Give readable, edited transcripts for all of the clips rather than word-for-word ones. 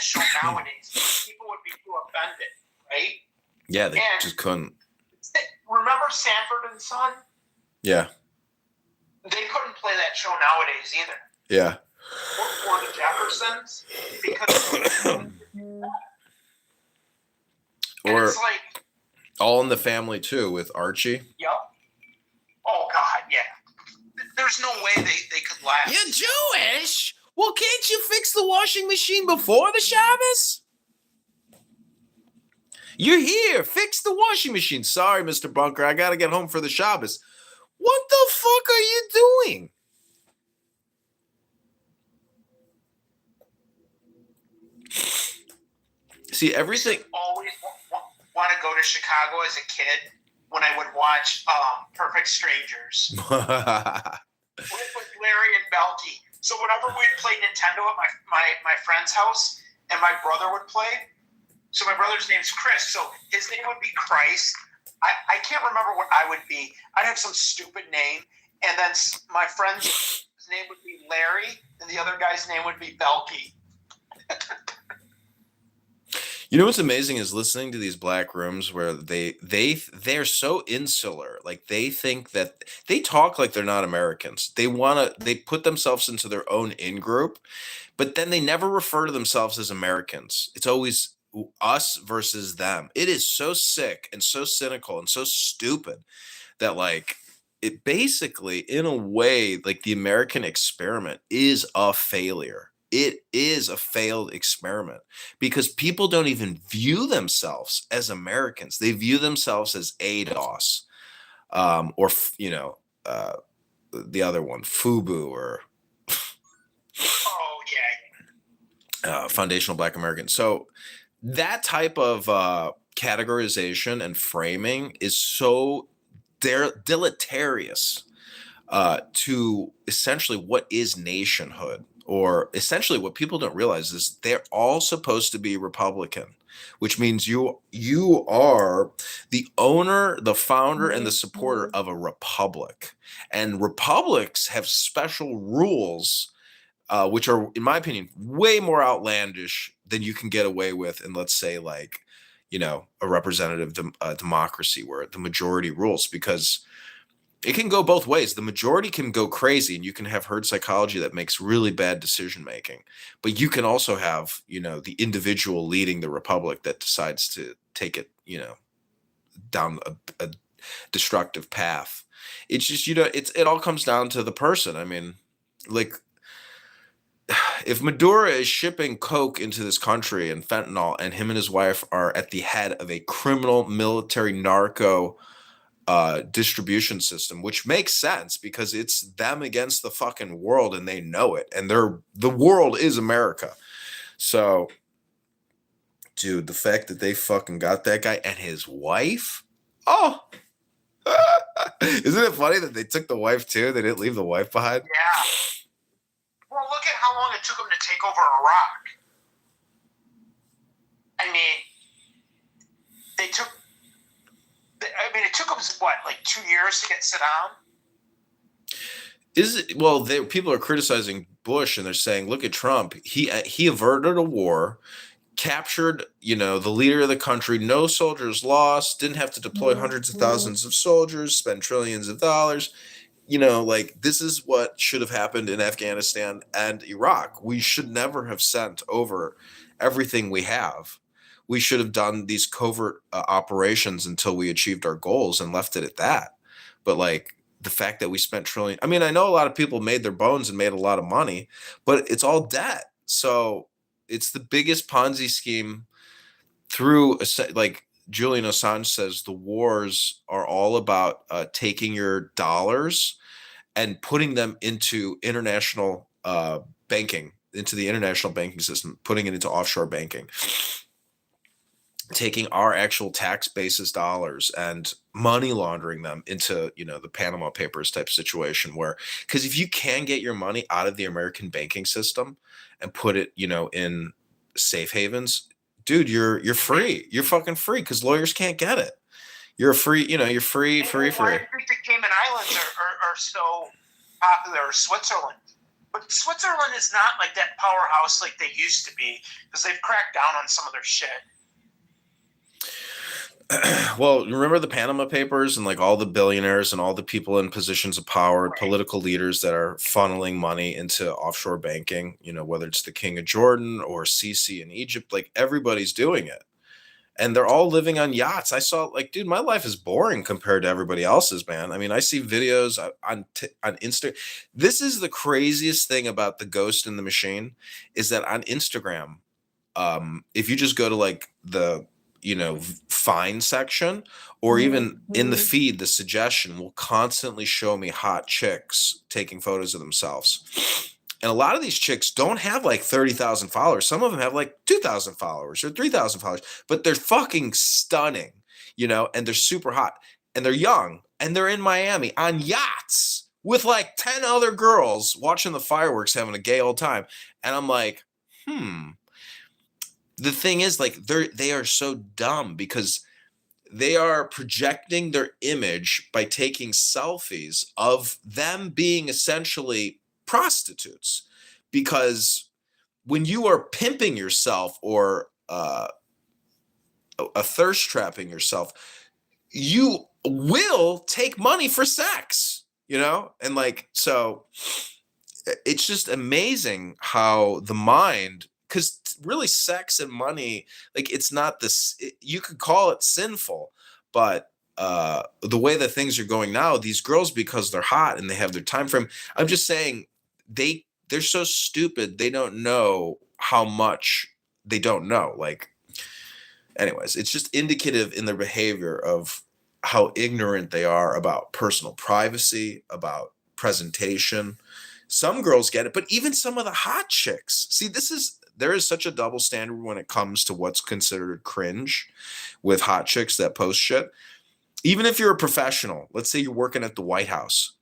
show nowadays, people would be too offended, right? Yeah, they just couldn't. Remember Sanford and Son? Yeah. They couldn't play that show nowadays either. Yeah. Or the Jeffersons, because or it's like All in the Family too with Archie. Yep. Oh God, yeah. There's no way they could last. You're Jewish? Well, can't you fix the washing machine before the Shabbos? You're here. Fix the washing machine. Sorry, Mr. Bunker. I got to get home for the Shabbos. What the fuck are you doing? See, everything. I always want to go to Chicago as a kid when I would watch Perfect Strangers with Larry and Belky. So whenever we'd play Nintendo at my friend's house and my brother would play, so my brother's name's Chris, so his name would be Christ. I can't remember what I would be. I'd have some stupid name, and then my friend's name would be Larry, and the other guy's name would be Belky. You know what's amazing is listening to these black rooms where they're so insular. Like they think that they talk like they're not Americans. They put themselves into their own in-group, but then they never refer to themselves as Americans. It's always us versus them. It is so sick and so cynical and so stupid that like it basically, in a way, like the American experiment is a failure. It is a failed experiment because people don't even view themselves as Americans. They view themselves as ADOS, or the other one, FUBU, or Foundational Black American. So that type of categorization and framing is so deleterious to essentially what is nationhood. Or essentially what people don't realize is they're all supposed to be Republican, which means you are the owner, the founder, and the supporter of a republic. And republics have special rules, which are, in my opinion, way more outlandish than you can get away with in, let's say, like, a representative democracy where the majority rules, because it can go both ways. The majority can go crazy and you can have herd psychology that makes really bad decision making. But you can also have, the individual leading the republic that decides to take it, down a destructive path. It's just, it all comes down to the person. I mean, like, if Maduro is shipping coke into this country and fentanyl, and him and his wife are at the head of a criminal military narco distribution system, which makes sense because it's them against the fucking world and they know it, and the world is America. So dude, the fact that they fucking got that guy and his wife, isn't it funny that they took the wife too? They didn't leave the wife behind. Yeah. Well, look at how long it took them to take over Iraq. I mean, it took them, what, like 2 years to get Saddam? People are criticizing Bush and they're saying, look at Trump. He averted a war, captured, the leader of the country, no soldiers lost, didn't have to deploy hundreds of thousands of soldiers, spend trillions of dollars. This is what should have happened in Afghanistan and Iraq. We should never have sent over everything we have. We should have done these covert operations until we achieved our goals and left it at that. But the fact that we spent trillion, I mean, I know a lot of people made their bones and made a lot of money, but it's all debt. So it's the biggest Ponzi scheme through, like Julian Assange says, the wars are all about taking your dollars and putting them into international banking, into the international banking system, putting it into offshore banking. Taking our actual tax basis dollars and money laundering them into, the Panama Papers type situation because if you can get your money out of the American banking system and put it, in safe havens, dude, you're free. You're fucking free because lawyers can't get it. You're free, you're free. Why do you think the Cayman Islands are so popular, or Switzerland? But Switzerland is not like that powerhouse like they used to be because they've cracked down on some of their shit. Well, remember the Panama Papers and like all the billionaires and all the people in positions of power, Right. political leaders that are funneling money into offshore banking, whether it's the King of Jordan or Sisi in Egypt, like everybody's doing it. And they're all living on yachts. I saw, like, dude, my life is boring compared to everybody else's, man. I mean, I see videos on Insta. This is the craziest thing about the Ghost in the Machine is that on Instagram, if you just go to like the find section, or even in the feed, the suggestion will constantly show me hot chicks taking photos of themselves. And a lot of these chicks don't have like 30,000 followers. Some of them have like 2,000 followers or 3,000 followers, but they're fucking stunning, and they're super hot and they're young and they're in Miami on yachts with like 10 other girls watching the fireworks, having a gay old time. And I'm like, the thing is, like, they are so dumb because they are projecting their image by taking selfies of them being essentially prostitutes. Because when you are pimping yourself or a thirst trapping yourself, you will take money for sex, and like, so it's just amazing how the mind, because really sex and money, like, it's not this, you could call it sinful, but the way that things are going now, these girls, because they're hot and they have their time frame, I'm just saying they're so stupid, they don't know how much they don't know. Like, anyways, it's just indicative in their behavior of how ignorant they are about personal privacy, about presentation. Some girls get it, but even some of the hot chicks. See, there is such a double standard when it comes to what's considered cringe with hot chicks that post shit. Even if you're a professional, let's say you're working at the White House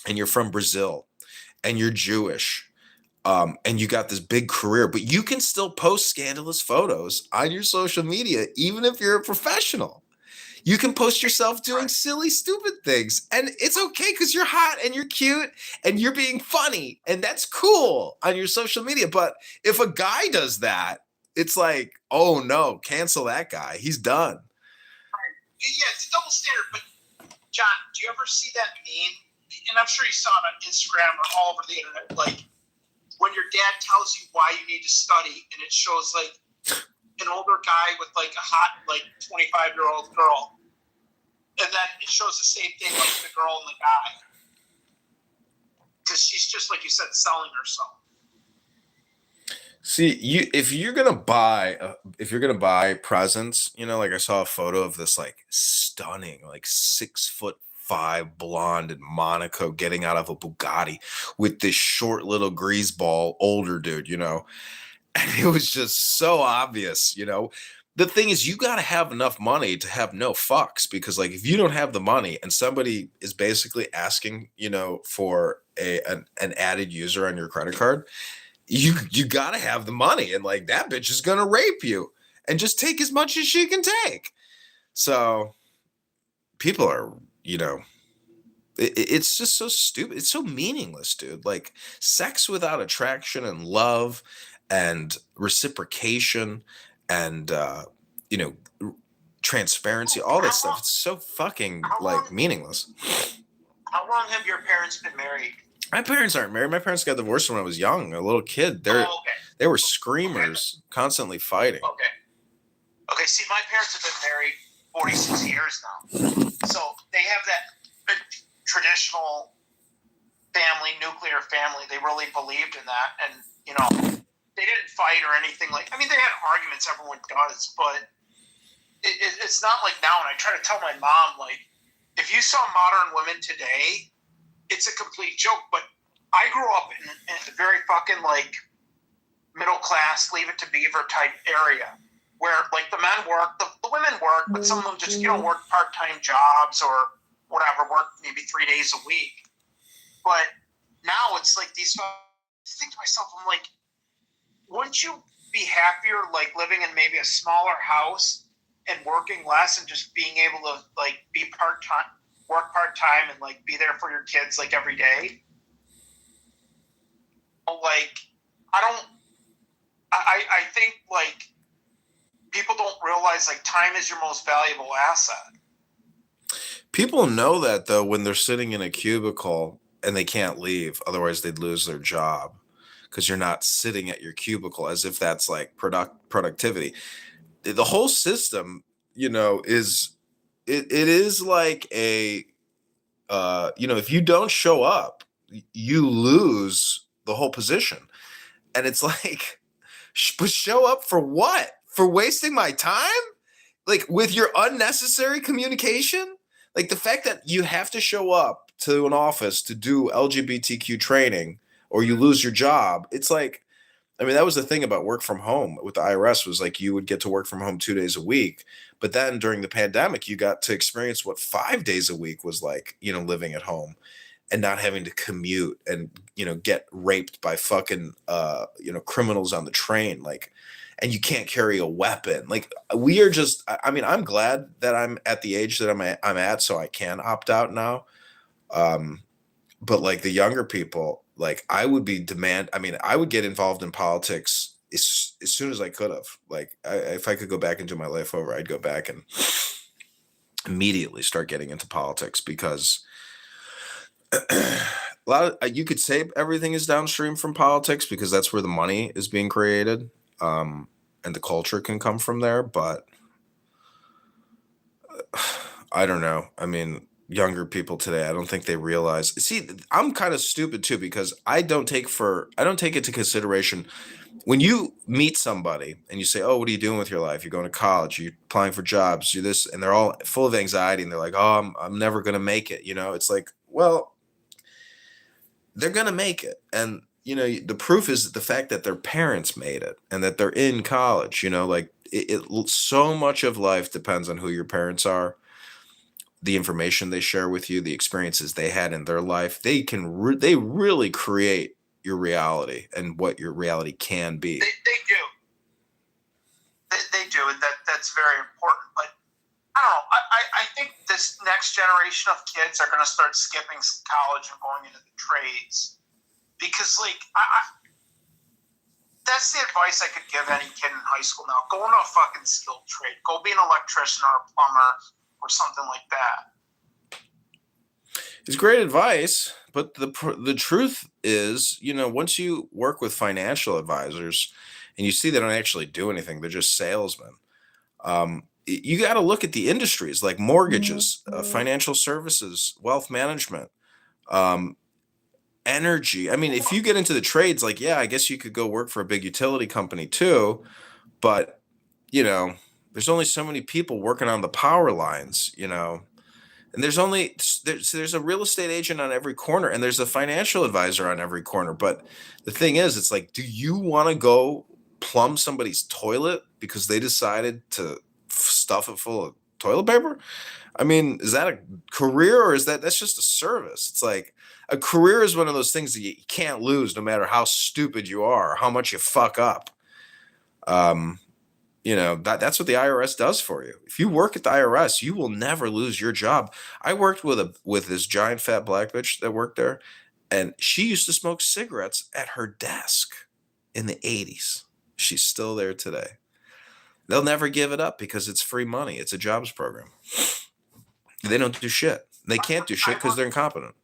and you're from Brazil and you're Jewish, and you got this big career, but you can still post scandalous photos on your social media, even if you're a professional. You can post yourself doing silly, stupid things, and it's okay because you're hot and you're cute and you're being funny, and that's cool on your social media. But if a guy does that, it's like, oh no, cancel that guy. He's done. Yeah, it's a double standard. But John, do you ever see that meme? And I'm sure you saw it on Instagram or all over the internet. Like, when your dad tells you why you need to study, and it shows like an older guy with like a hot, like 25-year-old girl, and then it shows the same thing, like the girl and the guy, because she's just, like you said, selling herself. See, if you're gonna buy presents, like I saw a photo of this like stunning, like 6'5" blonde in Monaco getting out of a Bugatti with this short little greaseball older dude, and it was just so obvious, The thing is, you got to have enough money to have no fucks, because like if you don't have the money and somebody is basically asking, for an added user on your credit card, you got to have the money, and like that bitch is going to rape you and just take as much as she can take. So people are, it's just so stupid. It's so meaningless, dude. Like, sex without attraction and love and reciprocation and transparency, all that stuff, it's so fucking like meaningless. How long have your parents been married? My parents aren't married. My parents got divorced when I was young, a little kid. They were screamers, constantly fighting. Okay, see, my parents have been married 46 years now. So they have that traditional family, nuclear family. They really believed in that. And, they didn't fight or anything. Like, I mean, they had arguments, everyone does, but it's not like now. And I try to tell my mom, like, if you saw modern women today, it's a complete joke. But I grew up in a very fucking, like, middle class, Leave It to Beaver type area where, like, the men work, the women work, but some of them just, work part-time jobs or whatever, work maybe 3 days a week. But now it's like these, I think to myself, I'm like, wouldn't you be happier, like, living in maybe a smaller house and working less and just being able to, like, be part-time, work part-time and, like, be there for your kids, like, every day? like, I don't, I think, like, people don't realize, like, time is your most valuable asset. People know that though when they're sitting in a cubicle and they can't leave, otherwise they'd lose their job because you're not sitting at your cubicle as if that's like productivity. The whole system, is it is like a if you don't show up, you lose the whole position. And it's like, but show up for what? For wasting my time? Like with your unnecessary communication? Like the fact that you have to show up to an office to do LGBTQ training or you lose your job. It's like, I mean, that was the thing about work from home with the IRS was like you would get to work from home 2 days a week. But then during the pandemic, you got to experience what 5 days a week was like, living at home and not having to commute and, get raped by fucking, criminals on the train. Like, and you can't carry a weapon. Like we are just, I mean, I'm glad that I'm at the age that I'm at, so I can opt out now. But like the younger people, like I would I would get involved in politics as soon as I could have. Like if I could go back and do my life over, I'd go back and immediately start getting into politics because a lot of, you could say everything is downstream from politics because that's where the money is being created. And the culture can come from there, but I don't know. I mean, younger people today, I don't think they realize. See, I'm kind of stupid too because I don't take into consideration when you meet somebody and you say, "Oh, what are you doing with your life? You're going to college, you're applying for jobs, you're this," and they're all full of anxiety and they're like, "Oh, I'm never going to make it." It's like, well, they're going to make it. And the proof is the fact that their parents made it and that they're in college. Like so much of life depends on who your parents are, the information they share with you, the experiences they had in their life. They really create your reality and what your reality can be. They do. They do, and that's very important. But I don't know. I think this next generation of kids are going to start skipping college and going into the trades because, like, that's the advice I could give any kid in high school now. Go into a fucking skilled trade. Go be an electrician or a plumber or something like that. It's great advice, but the truth is, once you work with financial advisors and you see they don't actually do anything, they're just salesmen. You got to look at the industries like mortgages, financial services, wealth management, energy. I mean, if you get into the trades, like, yeah, I guess you could go work for a big utility company too, but there's only so many people working on the power lines, and there's a real estate agent on every corner and there's a financial advisor on every corner. But the thing is, it's like, do you want to go plumb somebody's toilet because they decided to stuff it full of toilet paper? I mean, is that a career or that's just a service? It's like a career is one of those things that you can't lose no matter how stupid you are, how much you fuck up. That's what the IRS does for you. If you work at the IRS, you will never lose your job. I worked with this giant fat black bitch that worked there, and she used to smoke cigarettes at her desk in the 80s. She's still there today. They'll never give it up because it's free money. It's a jobs program. They don't do shit. They can't do shit because they're incompetent.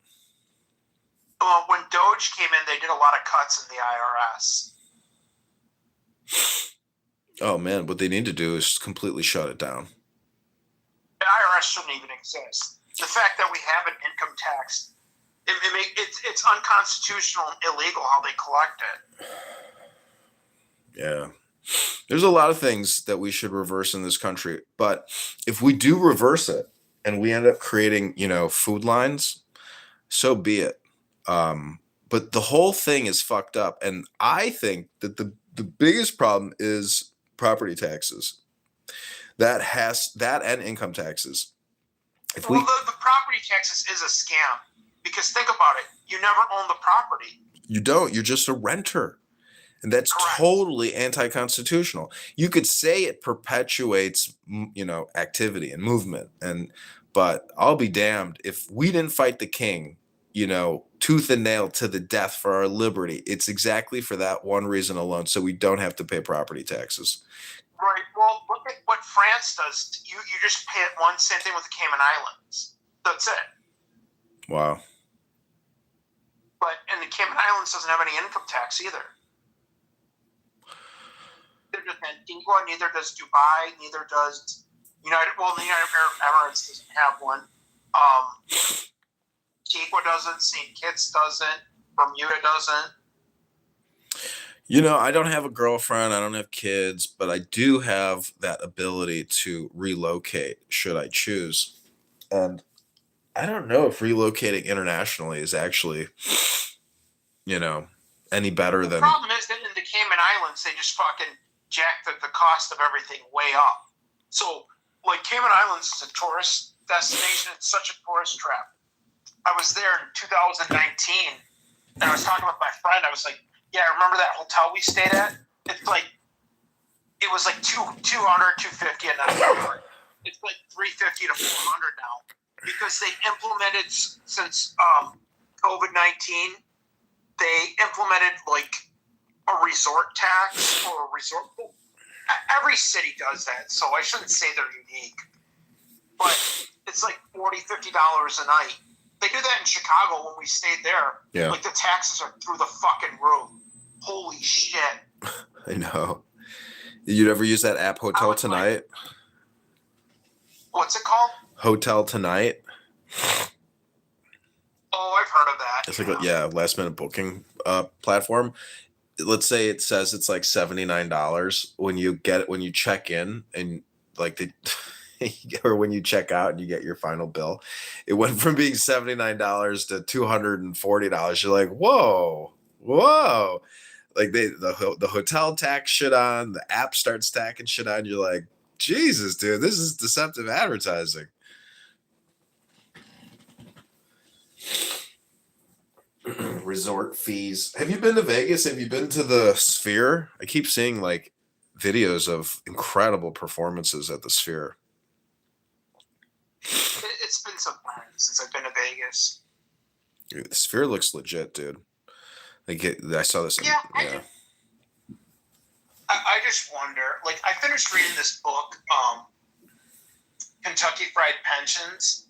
When Doge came in, they did a lot of cuts in the IRS. Oh, man, what they need to do is completely shut it down. The IRS shouldn't even exist. The fact that we have an income tax, it's unconstitutional and illegal how they collect it. Yeah. There's a lot of things that we should reverse in this country. But if we do reverse it and we end up creating, food lines, so be it. But the whole thing is fucked up. And I think that the biggest problem is property taxes. That and income taxes. The property taxes is a scam because think about it. You never own the property. You don't. You're just a renter. And that's Correct. Totally anti-constitutional. You could say it perpetuates, activity and movement. But I'll be damned if we didn't fight the king, tooth and nail to the death for our liberty. It's exactly for that one reason alone, so we don't have to pay property taxes. Right. Well, look at what France does. You just pay it once. Same thing with the Cayman Islands. That's it. Wow. And the Cayman Islands doesn't have any income tax either. Neither does Antigua, neither does Dubai, neither does the United Arab Emirates doesn't have one. Antigua doesn't, St. Kitts doesn't, Bermuda doesn't. I don't have a girlfriend, I don't have kids, but I do have that ability to relocate should I choose. And I don't know if relocating internationally is actually, any better than. The problem is that in the Cayman Islands, they just fucking jack the cost of everything way up. So, like, Cayman Islands is a tourist destination. It's such a tourist trap. I was there in 2019, and I was talking with my friend. I was like, yeah, remember that hotel we stayed at? It was like $200, $250 a night. It's like $350 to $400 now because they implemented since COVID-19. They implemented like a resort tax or a resort. Every city does that, so I shouldn't say they're unique. But it's like $40, $50 a night. They do that in Chicago when we stayed there. Yeah. Like the taxes are through the fucking roof. Holy shit. I know. You'd ever use that app Hotel Tonight? What's it called? Hotel Tonight. Oh, I've heard of that. It's like a last minute booking platform. Let's say it says it's like $79 when you check in and like or when you check out and you get your final bill. It went from being $79 to $240. You're like, whoa. Like the hotel tax shit on, the app starts tacking shit on. You're like, Jesus, dude, this is deceptive advertising. Resort fees. Have you been to Vegas? Have you been to the Sphere? I keep seeing like videos of incredible performances at the Sphere. It's been some time since I've been to Vegas. Dude, the Sphere looks legit, dude. I saw this. I just wonder. Like, I finished reading this book, Kentucky Fried Pensions,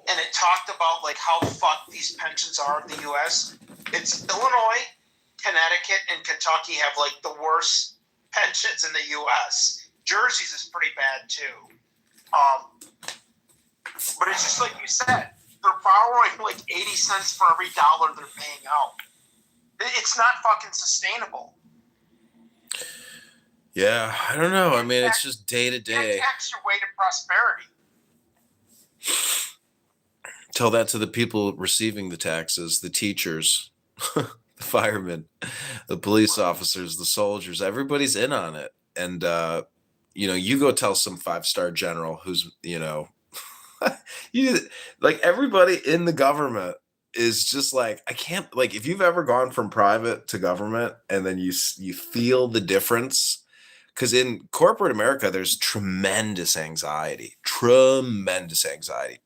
and it talked about like how fucked these pensions are in the U.S. It's Illinois, Connecticut, and Kentucky have like the worst pensions in the U.S. Jersey's is pretty bad too. But it's just like you said, they're borrowing like 80 cents for every dollar they're paying out. It's not fucking sustainable. Yeah, I don't know. I mean, it's just day to day. Tax your way to prosperity. Tell that to the people receiving the taxes, the teachers, the firemen, the police officers, the soldiers. Everybody's in on it. And, you go tell some 5-star general who's, like everybody in the government is just like, I can't, like, if you've ever gone from private to government and then you feel the difference. Because in corporate America, there's tremendous anxiety,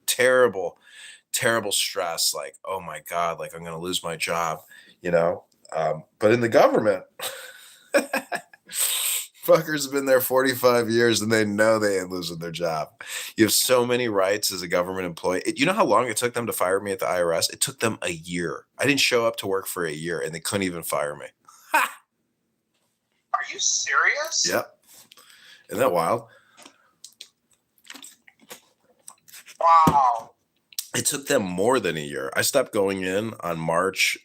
terrible stress. Like, oh my God, like I'm going to lose my job, but in the government, fuckers have been there 45 years and they know they ain't losing their job. You have so many rights as a government employee. You know how long it took them to fire me at the IRS? It took them a year. I didn't show up to work for a year and they couldn't even fire me. Are you serious? Yep. Isn't that wild? Wow. It took them more than a year. I stopped going in on March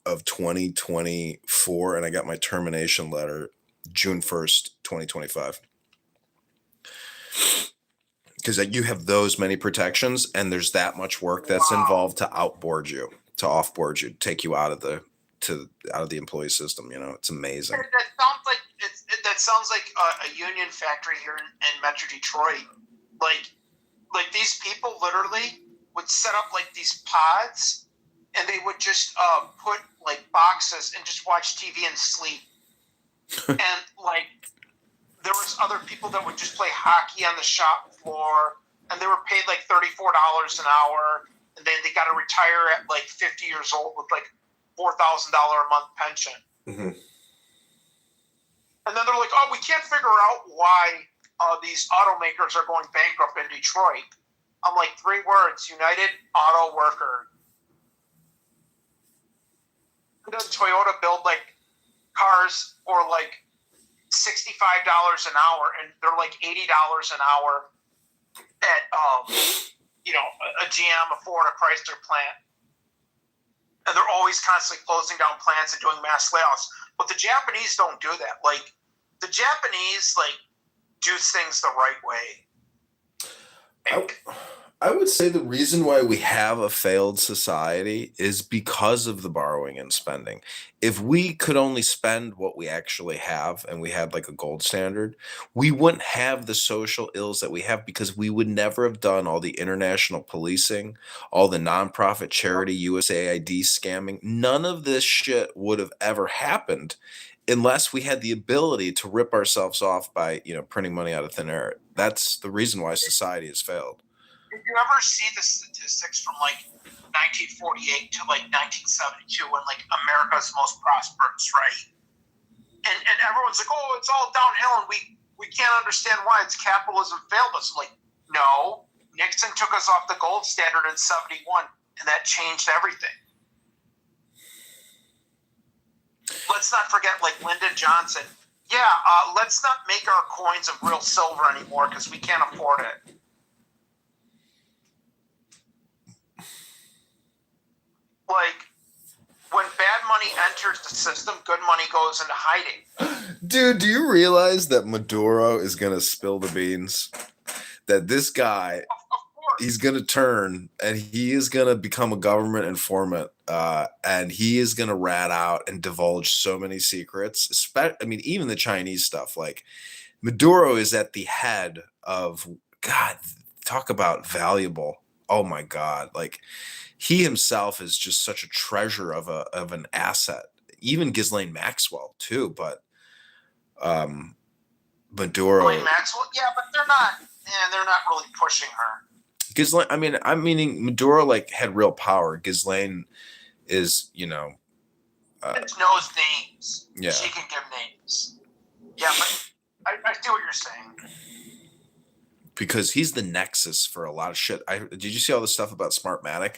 of 2024, and I got my termination letter June 1st, 2025. Because you have those many protections, and there's that much work that's involved to outboard you, to offboard you, take you out of the employee system. It's amazing. That sounds like a union factory here in Metro Detroit. Like these people literally would set up like these pods, and they would just put like boxes and just watch TV and sleep. And like there was other people that would just play hockey on the shop floor, and they were paid like $34 an hour. and they got to retire at like 50 years old with like $4,000 a month pension. Mm-hmm. And then they're like, oh, we can't figure out why these automakers are going bankrupt in Detroit. I'm like, 3 words: United Auto Worker. Does Toyota build like cars for like $65 an hour, and they're like $80 an hour at a GM, a Ford, a Chrysler plant, and they're always constantly closing down plants and doing mass layoffs. But the Japanese don't do that. Like the Japanese do things the right way. I would say the reason why we have a failed society is because of the borrowing and spending. If we could only spend what we actually have and we had like a gold standard, we wouldn't have the social ills that we have, because we would never have done all the international policing, all the nonprofit charity USAID scamming. None of this shit would have ever happened unless we had the ability to rip ourselves off by, printing money out of thin air. That's the reason why society has failed. Did you ever see the statistics from like 1948 to like 1972 when like America's most prosperous, right? And everyone's like, oh, it's all downhill, and we can't understand why. It's capitalism failed us. I'm like, no, Nixon took us off the gold standard in 71, and that changed everything. Let's not forget like Lyndon Johnson. Yeah, let's not make our coins of real silver anymore because we can't afford it. Like, when bad money enters the system, good money goes into hiding. Dude, do you realize that Maduro is going to spill the beans? That this guy, Of course. He's going to turn and he is going to become a government informant, and he is going to rat out and divulge so many secrets. Even the Chinese stuff. Like, Maduro is at the head of, God, talk about valuable. Oh my God. Like, he himself is just such a treasure of an asset. Even Ghislaine Maxwell too, but Maduro. Ghislaine Maxwell, yeah, but they're not really pushing her. Ghislaine, I'm meaning Maduro had real power. Ghislaine is, knows names. Yeah. She can give names. Yeah, but I see what you're saying. Because he's the nexus for a lot of shit. Did you see all the stuff about Smartmatic?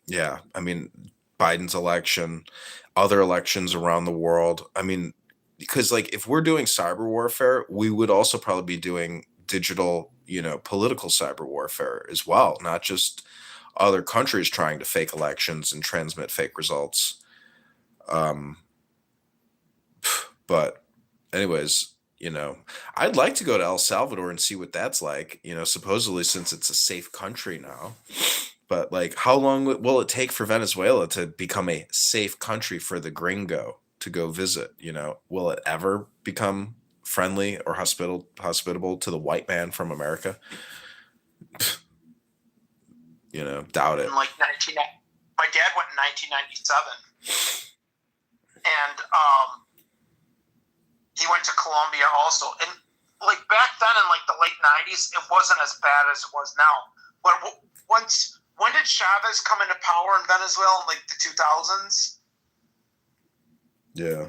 Yeah. Biden's election, other elections around the world. Because if we're doing cyber warfare, we would also probably be doing digital, political cyber warfare as well, not just other countries trying to fake elections and transmit fake results. But anyways, I'd like to go to El Salvador and see what that's like, supposedly, since it's a safe country now. But how long will it take for Venezuela to become a safe country for the gringo to go visit? Will it ever become friendly or hospitable to the white man from America? Doubt it. My dad went in 1997, and he went to Colombia also. And back then in the late 90s, it wasn't as bad as it was now. But when did Chavez come into power in Venezuela? In the 2000s? Yeah.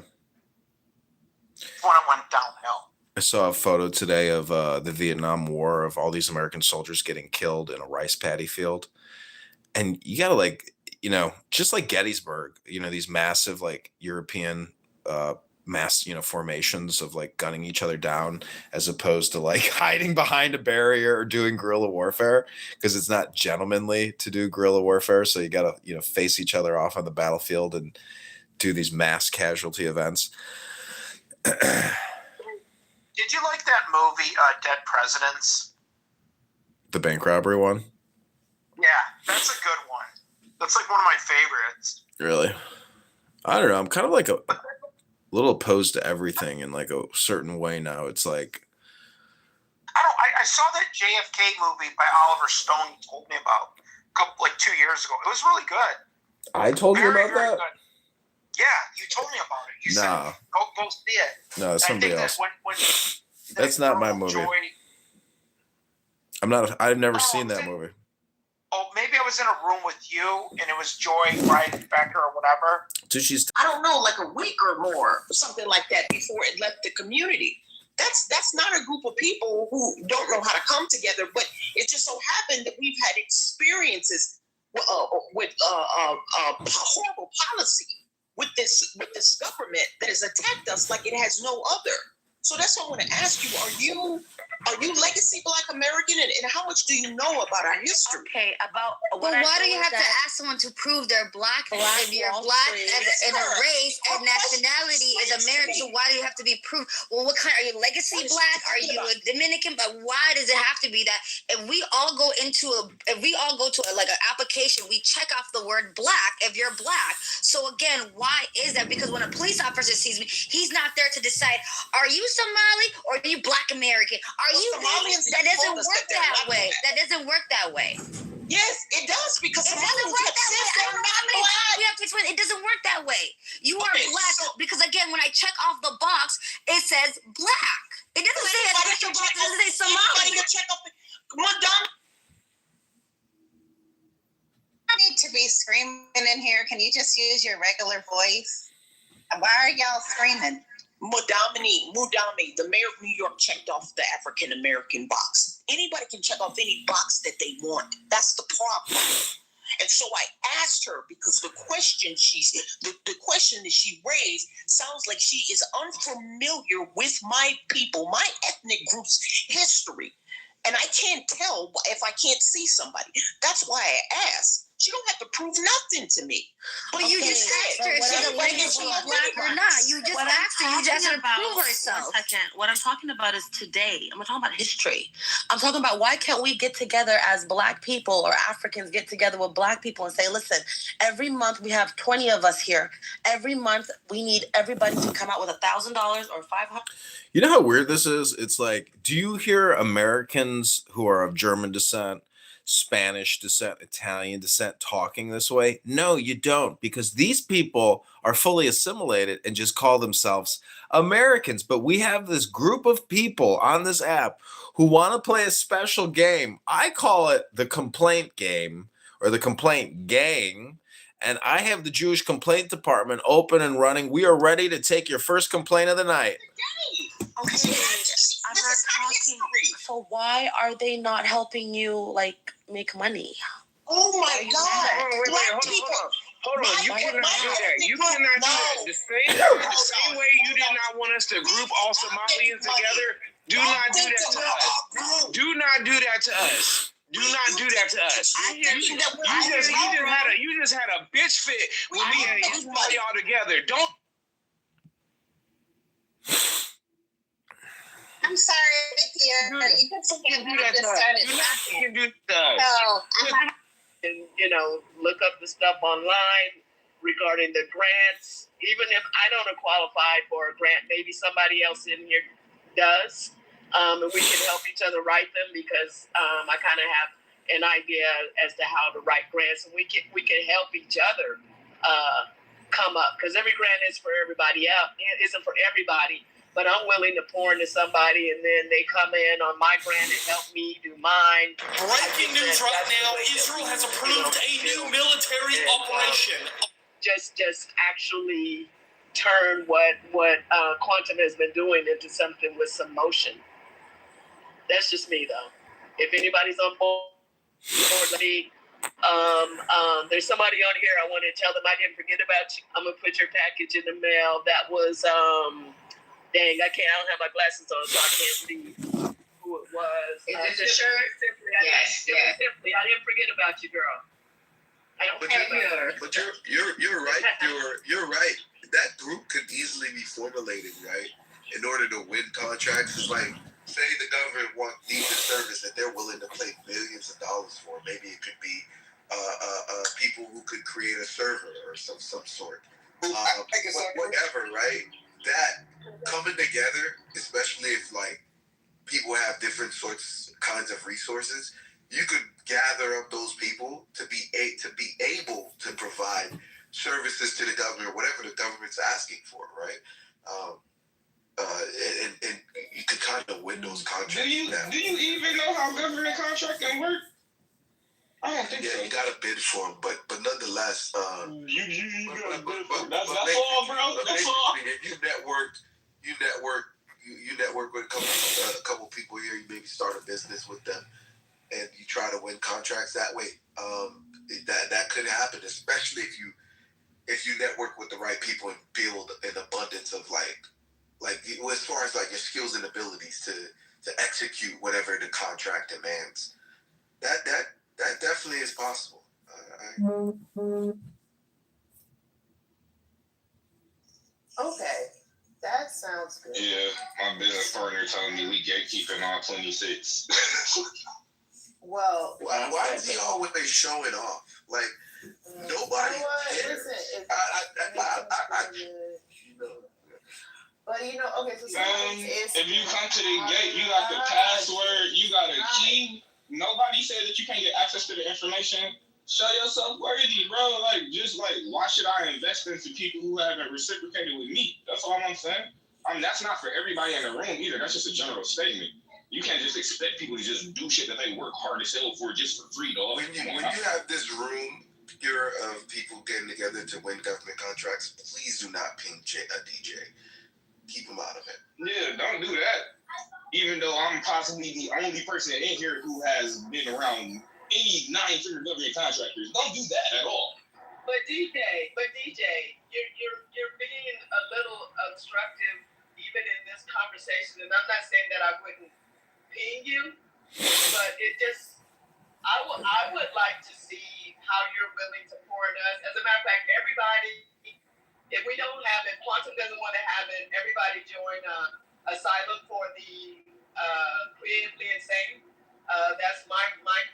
When it went downhill. I saw a photo today of the Vietnam War, of all these American soldiers getting killed in a rice paddy field. And you gotta just like Gettysburg, these massive European mass formations of gunning each other down, as opposed to hiding behind a barrier or doing guerrilla warfare, because it's not gentlemanly to do guerrilla warfare. So you gotta face each other off on the battlefield and do these mass casualty events. Did you like that movie Dead Presidents? The bank robbery one? Yeah, that's a good one. That's one of my favorites. Really? I don't know. I'm kind of a little opposed to everything in a certain way now. It's I saw that JFK movie by Oliver Stone you told me about a couple 2 years ago. It was really good. I told you about that? Good. Yeah, you told me about it. You said go see it. No, it's somebody else. When that's not my movie. I've never Oh, seen that movie. oh, maybe I was in a room with you and it was Joy Bryan Becker or whatever. So she's I don't know, like a week or more, or something like that, before it left the community. That's not a group of people who don't know how to come together, but it just so happened that we've had experiences with horrible policy with this government that has attacked us like it has no other. So that's what I want to ask you: are you legacy Black American, and how much do you know about our history? Okay, about. But why do you have to ask someone to prove they're black? If you're black and a race and nationality is American, so why do you have to be proved? Well, what kind? Are you legacy black? Are you a Dominican? But why does it have to be that? If we all go to like an application, we check off the word black if you're black. So again, why is that? Because when a police officer sees me, he's not there to decide, are you Somali or are you Black American? Are you Somalians? That doesn't work that way. That doesn't work that way. Yes, it does, because It doesn't work that way. I don't know how many times we have to explain. It doesn't work that way. You are black because again, when I check off the box, it says black. It doesn't say that you're black. It doesn't say Somali. Madonna. I need to be screaming in here. Can you just use your regular voice? Why are y'all screaming? Mudami, the mayor of New York checked off the African American box. Anybody can check off any box that they want. That's the problem. And so I asked her, because the question that she raised sounds like she is unfamiliar with my people, my ethnic group's history. And I can't tell if I can't see somebody. That's why I asked. She don't have to prove nothing to me. But you just asked her if she's a legacy black or not. You just asked her. You just asked her to prove herself. 1 second. What I'm talking about is today. I'm talking about history. I'm talking about why can't we get together as black people, or Africans get together with black people and say, listen, every month we have 20 of us here. Every month we need everybody to come out with $1,000 or $500. You know how weird this is? It's like, do you hear Americans who are of German descent, Spanish descent, Italian descent talking this way? No, you don't, because these people are fully assimilated and just call themselves Americans. But we have this group of people on this app who want to play a special game. I call it the complaint game or the complaint gang. And I have the Jewish complaint department open and running. We are ready to take your first complaint of the night. Okay, I'm not talking. So why are they not helping you like make money? Oh my God! Black people. Hold on, you cannot do that. You cannot do that. The same way you did not want us to group all Somalians together. Do not do that to us. Do not do that to us. Do not do that to us. You just had a bitch fit with me and all y'all together. Don't. I'm sorry, Vicky. You can do that to us. You can do that. No. And look up the stuff online regarding the grants. Even if I don't qualify for a grant, maybe somebody else in here does, and we can help each other write them, because I kind of have an idea as to how to write grants, and we can help each other come up, because every grant is for everybody else. It isn't for everybody. But I'm willing to pour into somebody, and then they come in on my grant and help me do mine. Breaking news right now: Israel has approved a new military operation. Just actually turn what Quantum has been doing into something with some motion. That's just me, though. If anybody's on board, there's somebody on here. I want to tell them I didn't forget about you. I'm gonna put your package in the mail. That was dang, I don't have my glasses on, so I can't see who it was. Is it the shirt? Yes. Simply, I didn't forget about you, girl. I don't care about But you're right. You're right. That group could easily be formulated, right, in order to win contracts. It's like, say the government needs a service that they're willing to pay billions of dollars for. Maybe it could be people who could create a server or some sort. Whatever, right? That coming together, especially if like people have different kinds of resources, you could gather up those people to be able to provide services to the government or whatever the government's asking for, right? and you can kind of win those contracts. Do you even know how government contracting work? I don't think so. Yeah, you got to bid for them, but nonetheless, you got to bid for them. That's all, bro. That's all. If you network with a couple people here, you maybe start a business with them, and you try to win contracts that way. That could happen, especially if you network with the right people and build an abundance of like as far as like your skills and abilities to execute whatever the contract demands. That definitely is possible. Okay, that sounds good. Yeah, my business partner told me we gatekeeping on 26. Well, why is he always showing off? Like nobody cares. Listen, but okay, so if you come to the gate, you got the password, you got a key. Nobody said that you can't get access to the information. Show yourself worthy, bro. Why should I invest into people who haven't reciprocated with me? That's all I'm saying. That's not for everybody in the room either. That's just a general statement. You can't just expect people to just do shit that they work hard as hell for just for free, dog. When you have this room here of people getting together to win government contracts, please do not ping a DJ. Keep him out of it. Yeah, don't do that. Even though I'm possibly the only person in here who has been around any 9-figure government contractors, don't do that at all. But DJ, you're being a little obstructive even in this conversation, and I'm not saying that I wouldn't ping you, but I would like to see how you're willing to pour in us. As a matter of fact, everybody, if we don't have it, Quantum doesn't want to have it, everybody join Asylum for the Creatively Insane. That's my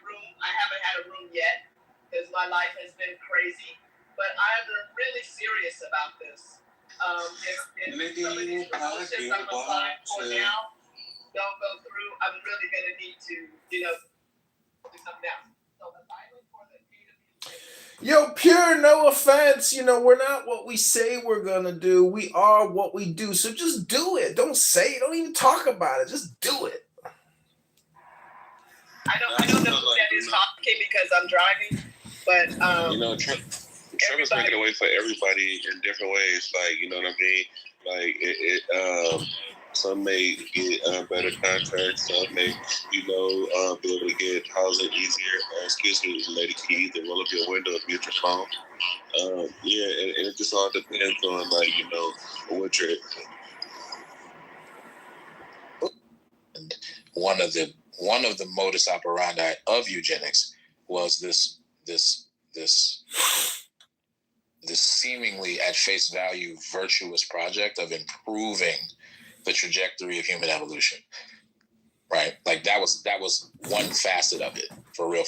room. I haven't had a room yet because my life has been crazy, but I'm really serious about this. If some of these promotions I'm applying for now don't go through, I'm really going to need to, do something else. So Asylum for the Creatively Insane. Yo, pure no offense. We're not what we say we're gonna do. We are what we do. So just do it. Don't say it. Don't even talk about it. Just do it. I don't know who that is talking because I'm driving, but Trump is making a way for everybody in different ways. Like, you know what I mean? Like some may get better contracts. Some may, be able to get housing easier. Excuse me, lady, can you either roll up your window or mute your phone? And it just all depends on what you're. One of the modus operandi of eugenics was this seemingly at face value virtuous project of improving the trajectory of human evolution, right? Like that was one facet of it, for real.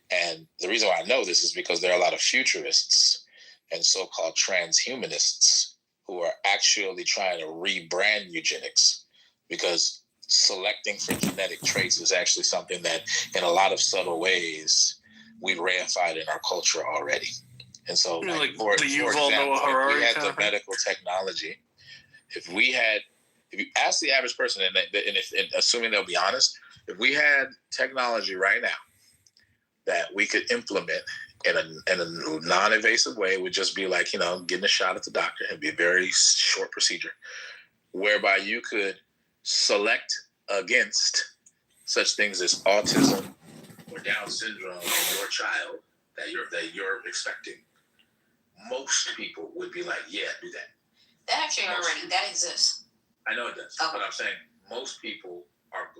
And the reason why I know this is because there are a lot of futurists and so-called transhumanists who are actually trying to rebrand eugenics, because selecting for genetic traits is actually something that in a lot of subtle ways we reified in our culture already. And so, for example, if we had the medical technology, if you ask the average person, and assuming they'll be honest, if we had technology right now that we could implement in a non-invasive way, it would just be like, getting a shot at the doctor. It'd be a very short procedure, whereby you could select against such things as autism or Down syndrome in your child that you're expecting. Most people would be like, yeah, do that. That actually that exists. I know it does, but I'm saying most people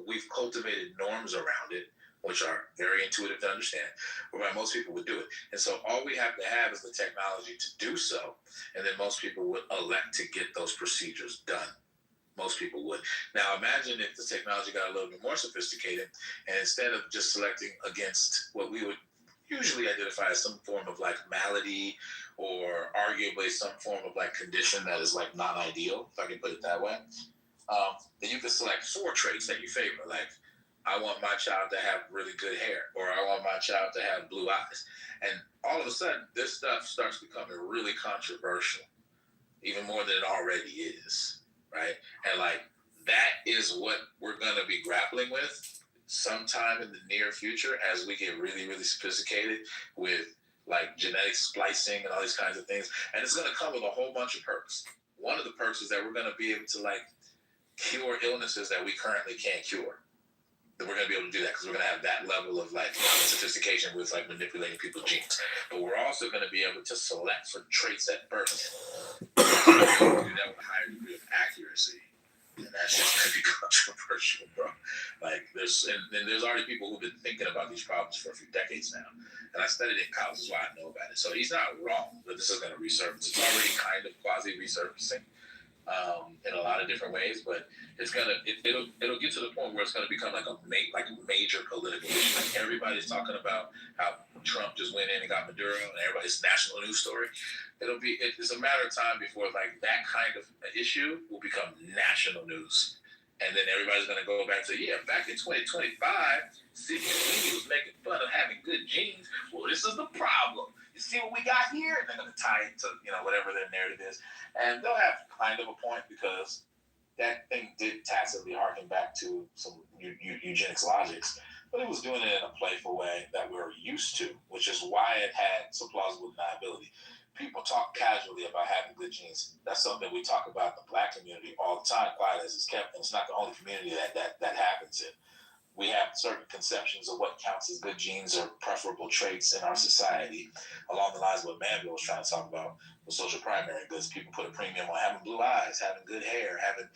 we've cultivated norms around it, which are very intuitive to understand, whereby most people would do it. And so all we have to have is the technology to do so, and then most people would elect to get those procedures done. Most people would. Now imagine if the technology got a little bit more sophisticated, and instead of just selecting against what we would usually identify as some form of like malady or arguably some form of like condition that is like not ideal, if I can put it that way, then you could select 4 traits that you favor. Like, I want my child to have really good hair, or I want my child to have blue eyes. And all of a sudden, this stuff starts becoming really controversial, even more than it already is. right? And like that is what we're going to be grappling with sometime in the near future as we get really, really sophisticated with like genetic splicing and all these kinds of things. And it's going to come with a whole bunch of perks. One of the perks is that we're going to be able to like cure illnesses that we currently can't cure. That we're going to be able to do that because we're going to have that level of like sophistication with like manipulating people's genes. But we're also going to be able to select for traits at birth. Do that with a higher degree of accuracy. And that's just going to be controversial, bro. Like there's already people who've been thinking about these problems for a few decades now. And I studied it in college, is why I know about it. So he's not wrong, but this is going to resurface. It's already kind of quasi resurfacing in a lot of different ways, but it'll get to the point where it's going to become like a major political issue. Like everybody's talking about how Trump just went in and got Maduro, and everybody's national news story. It's a matter of time before like that kind of issue will become national news. And then everybody's going to go back to, back in 2025, Sidney Sweeney was making fun of having good genes. Well, this is the problem. You see what we got here? And they're going to tie it to, whatever their narrative is. And they'll have kind of a point because that thing did tacitly harken back to some eugenics logics. But it was doing it in a playful way that we're used to, which is why it had some plausible deniability. People talk casually about having good genes. That's something we talk about in the Black community all the time, quiet as it's kept. And it's not the only community that happens in. We have certain conceptions of what counts as good genes or preferable traits in our society, along the lines of what Manville was trying to talk about with social primary goods. People put a premium on having blue eyes, having good hair, having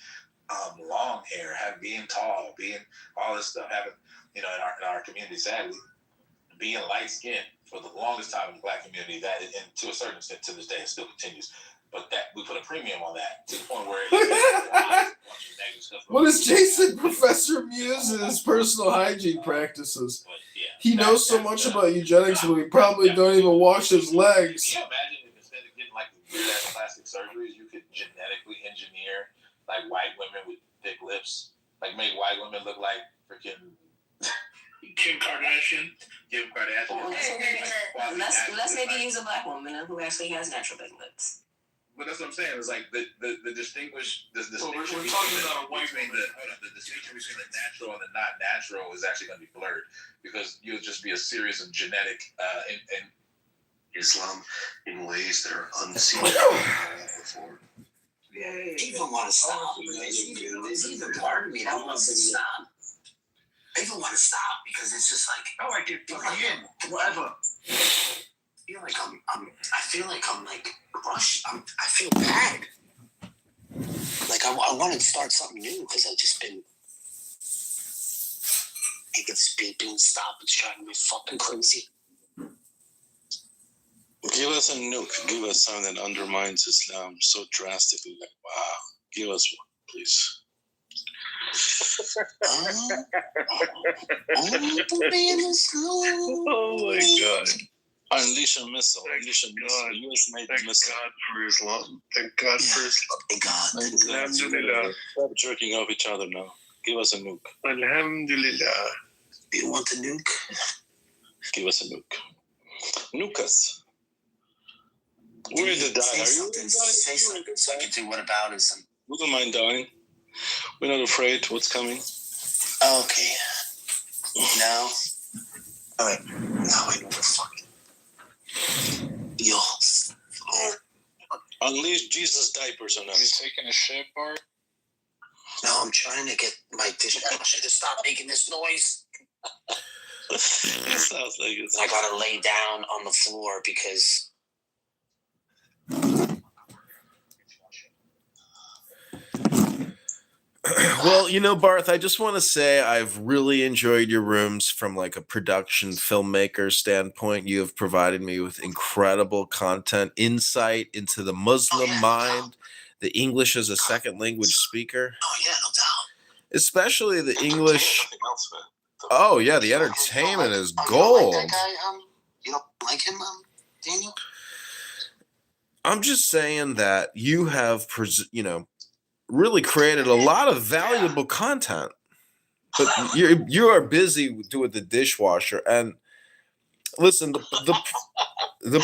long hair, being tall, being all this stuff, having, in our community, sadly, being light-skinned for the longest time in the Black community, that, and to a certain extent to this day, it still continues. But that we put a premium on that to the point where what is Jason Professor Muse's personal hygiene practices? He knows so much about eugenics, but he probably don't even wash his legs. Can you imagine if instead of getting like weird-ass plastic surgeries, you could genetically engineer like white women with thick lips, like make white women look like freaking Kim Kardashian. Well, let's maybe use a Black woman who actually has natural big lips. But that's what I'm saying. It's like the distinction we're talking about a white woman. The distinction between the natural and the not natural is actually going to be blurred because you'll just be a series of genetic and Islam in ways that are unseen before. People want to stop. There's even part of me that wants to stop. People want to stop because it's just like, I get whatever. I feel like I'm like rushed. I feel bad. Like I want to start something new because I've just been. It gets beeping and stop. It's driving me fucking crazy. Give us a nuke. Give us something that undermines Islam so drastically. Like, wow. Give us one, please. Oh my God. Unleash a missile. Unleash a missile. US made Thank missile. God for Islam. Thank God for Islam. Thank God. Alhamdulillah. Stop jerking off each other now. Give us a nuke. Alhamdulillah. Do you want the nuke? Give us a nuke. Nuke us. We're the die. Say Are you something. Say something so I can do whataboutism. We don't mind dying. We're not afraid what's coming. Okay. Now. Alright. Now I know we're fucking. Yo. Unleash Jesus diapers on us. You taking a shit, Bart? No, I'm trying to get my dishwasher to stop making this noise. It sounds like it's. I gotta lay down on the floor because. Well, Barth, I just want to say I've really enjoyed your rooms from like a production filmmaker standpoint. You have provided me with incredible content, insight into the Muslim mind, the English as a second language speaker. Oh, yeah, no doubt. Especially the English. Nothing else, man. Oh, yeah, the entertainment is gold. You don't like that guy, you don't like him, Daniel? I'm just saying that you have, really created a lot of valuable content, but you are busy doing the dishwasher. And listen, the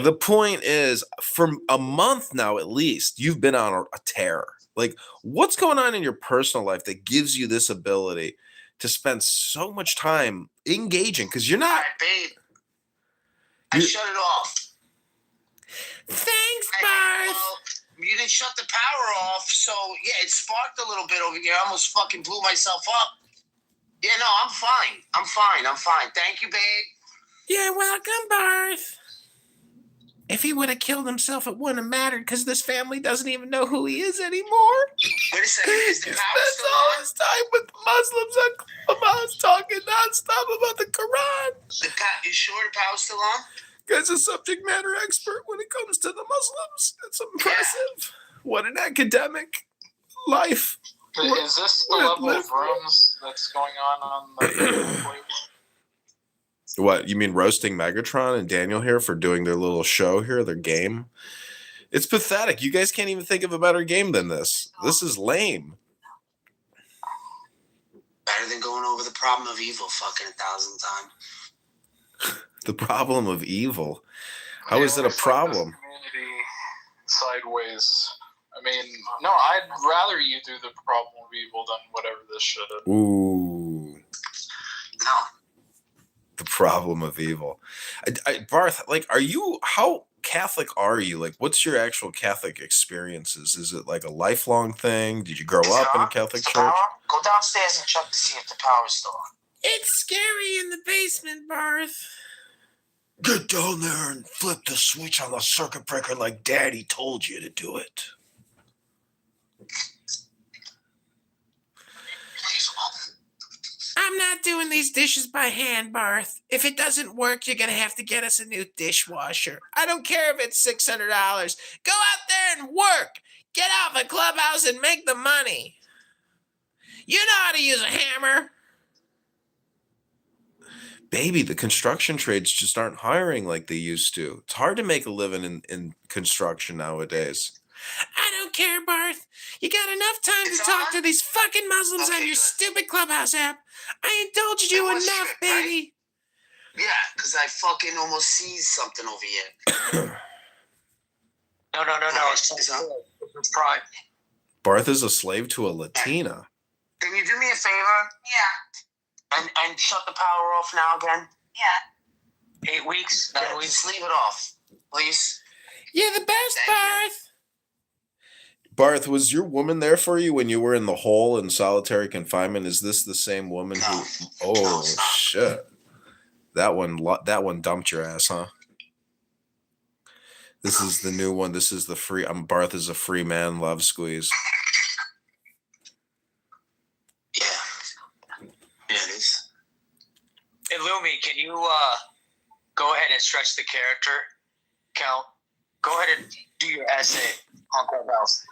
The point is, for a month now at least, you've been on a tear. Like, what's going on in your personal life that gives you this ability to spend so much time engaging? Because you're not. Babe, I shut it off. Thanks, Barth. Well, you didn't shut the power off, so yeah, it sparked a little bit over here. I almost fucking blew myself up. Yeah, no, I'm fine. I'm fine. Thank you, babe. You're welcome, Barth. If he would have killed himself, it wouldn't have mattered because this family doesn't even know who he is anymore. Wait a second, is the power Spends still all on? his time with Muslims on Clubhouse talking nonstop about the Quran. You sure the power's still on? Guy's a subject matter expert when it comes to the Muslims. It's impressive. What an academic life. Is this the level of rooms that's going on the What, you mean roasting Megatron and Daniel here for doing their little show here, their game? It's pathetic. You guys can't even think of a better game than this. This is lame. Better than going over the problem of evil fucking 1,000 times. The problem of evil? How is it a problem? community sideways? I mean, no, I'd rather you do the problem of evil than whatever this should have. Ooh. No. The problem of evil. Barth, like, how Catholic are you? Like, what's your actual Catholic experiences? Is it like a lifelong thing? Did you grow up in a Catholic church? Power? Go downstairs and check to see if the power's still on. It's scary in the basement, Barth. Get down there and flip the switch on the circuit breaker like Daddy told you to do it. I'm not doing these dishes by hand, Barth. If it doesn't work, you're going to have to get us a new dishwasher. I don't care if it's $600. Go out there and work. Get out of the clubhouse and make the money. You know how to use a hammer. Baby, the construction trades just aren't hiring like they used to. It's hard to make a living in construction nowadays. I don't care, Barth. You got enough time to talk to these fucking Muslims on your stupid Clubhouse app. I indulged you enough, baby. Right? Yeah, because I fucking almost seized something over here. No. It's pride. Barth is a slave to a Latina. Can you do me a favor? Yeah. And shut the power off now again? Yeah. 8 weeks? 9 weeks? Just leave it off, please. You're the best, Barth. Barth, was your woman there for you when you were in the hole in solitary confinement? Is this the same woman who? Oh shit! That one dumped your ass, huh? This is the new one. This is the free. Barth is a free man. Love squeeze. Yeah, it is. Hey, Lumi, can you go ahead and stretch the character count? Go ahead and do your essay on Clubhouse.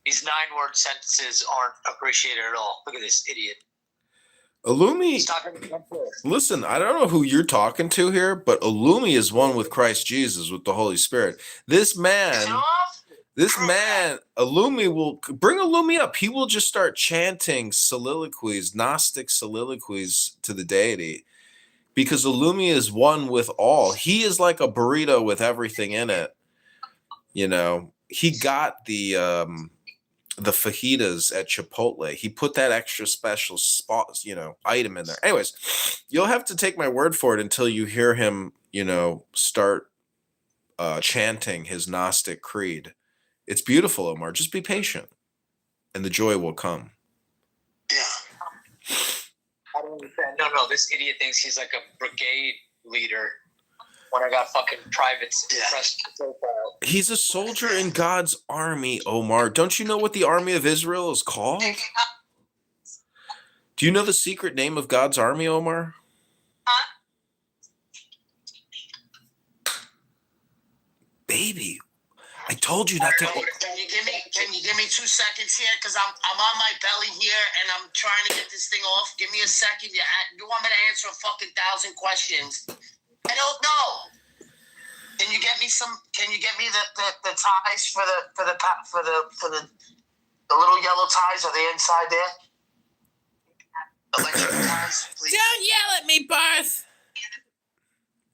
These 9-word sentences aren't appreciated at all. Look at this idiot. Illumi, listen, I don't know who you're talking to here, but Illumi is one with Christ Jesus, with the Holy Spirit. This man, Illumi will bring Illumi up. He will just start chanting soliloquies, Gnostic soliloquies to the deity, because Illumi is one with all. He is like a burrito with everything in it. You know, he got the fajitas at Chipotle. He put that extra special spot, item in there. Anyways, you'll have to take my word for it until you hear him, start chanting his Gnostic creed. It's beautiful, Omar. Just be patient, and the joy will come. Yeah. I don't understand. No. This idiot thinks he's like a brigade leader. When I got fucking privates pressed profile. He's a soldier in God's army, Omar. Don't you know what the army of Israel is called? Do you know the secret name of God's army, Omar? Baby, I told you not to. Can you give me 2 seconds here? Because I'm on my belly here and I'm trying to get this thing off. Give me a second. You want me to answer a fucking 1,000 questions? I don't know. Can you get me the ties for the little yellow ties? Are they inside there? Electric ties, please. Don't yell at me, Barth.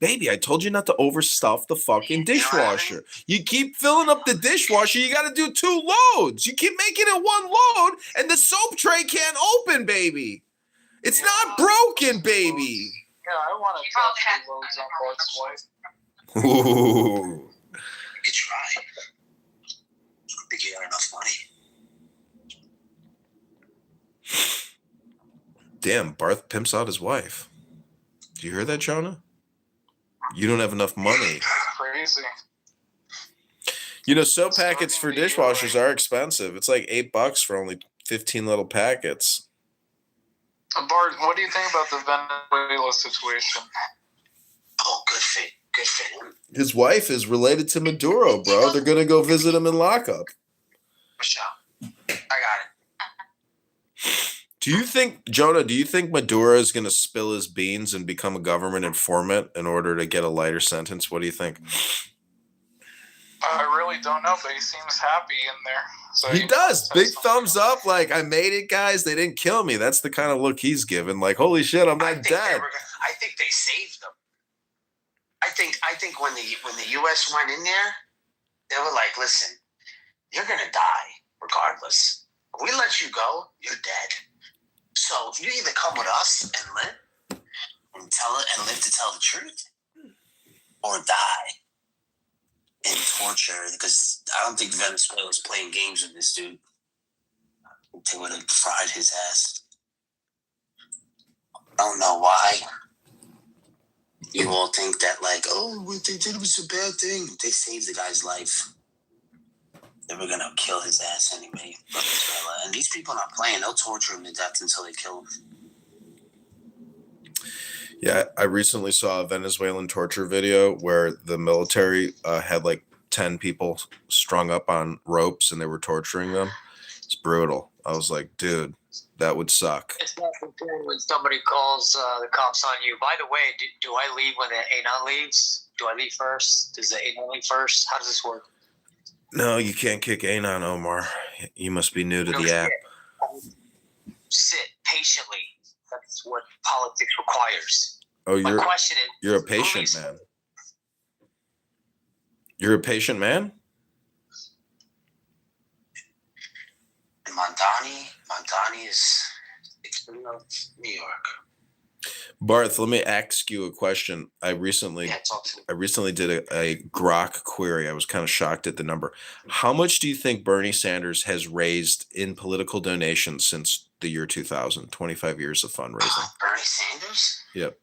Baby, I told you not to overstuff the fucking dishwasher. You keep filling up the dishwasher. You got to do 2 loads. You keep making it 1 load, and the soap tray can't open, baby. It's not broken, baby. Yeah, I want to touch the loads on Bart's wife. Ooh. You could try. I don't think you got enough money. Damn, Barth pimps out his wife. Do you hear that, Jonah? You don't have enough money. Crazy. You know, soap packets for dishwashers are expensive. It's like $8 for only 15 little packets. Bart, what do you think about the Venezuela situation? Oh, good fit. Good fit. His wife is related to Maduro, bro. They're going to go visit him in lockup. Michelle, I got it. Do you think, Jonah, Maduro is going to spill his beans and become a government informant in order to get a lighter sentence? What do you think? I really don't know, but he seems happy in there. So He does. Big thumbs up. Like, I made it, guys. They didn't kill me. That's the kind of look he's given. Like, holy shit, I'm not dead. I think they saved them. I think when the U.S. went in there, they were like, listen, you're going to die regardless. If we let you go, you're dead. So you either come with us and live and tell it and live to tell the truth, or die in torture. Because I don't think Venezuela was playing games with this dude. They would have fried his ass. I don't know why. You all think that, like, oh, what they did was a bad thing. They saved the guy's life. They were gonna kill his ass anyway. Venezuela. And these people are not playing. They'll torture him to death until they kill him. Yeah, I recently saw a Venezuelan torture video where the military had like 10 people strung up on ropes and they were torturing them. It's brutal. I was like, dude, that would suck. It's not fun when somebody calls the cops on you. By the way, do I leave when the A9 leaves? Do I leave first? Does the A9 leave first? How does this work? No, you can't kick Anon, Omar. You must be new to the app. Sit patiently. That's what politics requires. Oh, My question is, you're a patient man. You're a patient man? And Mondani is New York. Barth, let me ask you a question. I recently did a Grok query. I was kind of shocked at the number. How much do you think Bernie Sanders has raised in political donations since the year 2000? 25 years of fundraising. Bernie Sanders? Yep.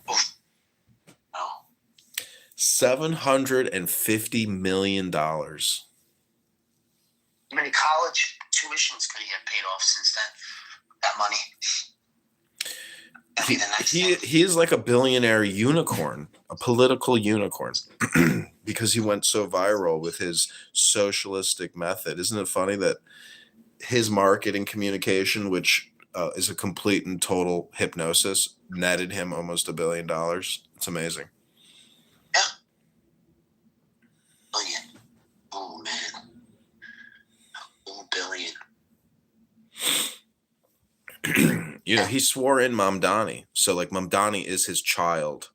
Oof. No. $750 million. How many college tuitions could he have paid off since then? That money. He is like a billionaire unicorn, a political unicorn, because he went so viral with his socialistic method. Isn't it funny that his marketing communication, which is a complete and total hypnosis, netted him almost $1 billion? It's amazing. Yeah. Billion. Oh, man. $1 billion. You know, he swore in Mamdani. So, like, Mamdani is his child.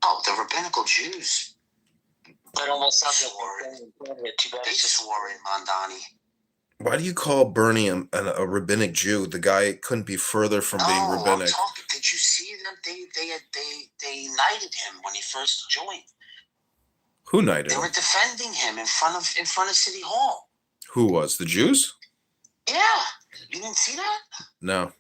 Oh, the rabbinical Jews. That almost sounds like they swore in Mamdani. Why do you call Bernie a rabbinic Jew? The guy couldn't be further from being rabbinic. Did you see them? They knighted him when he first joined. Who knighted him? They were defending him in front of City Hall. Who was? The Jews? Yeah. You didn't see that? No.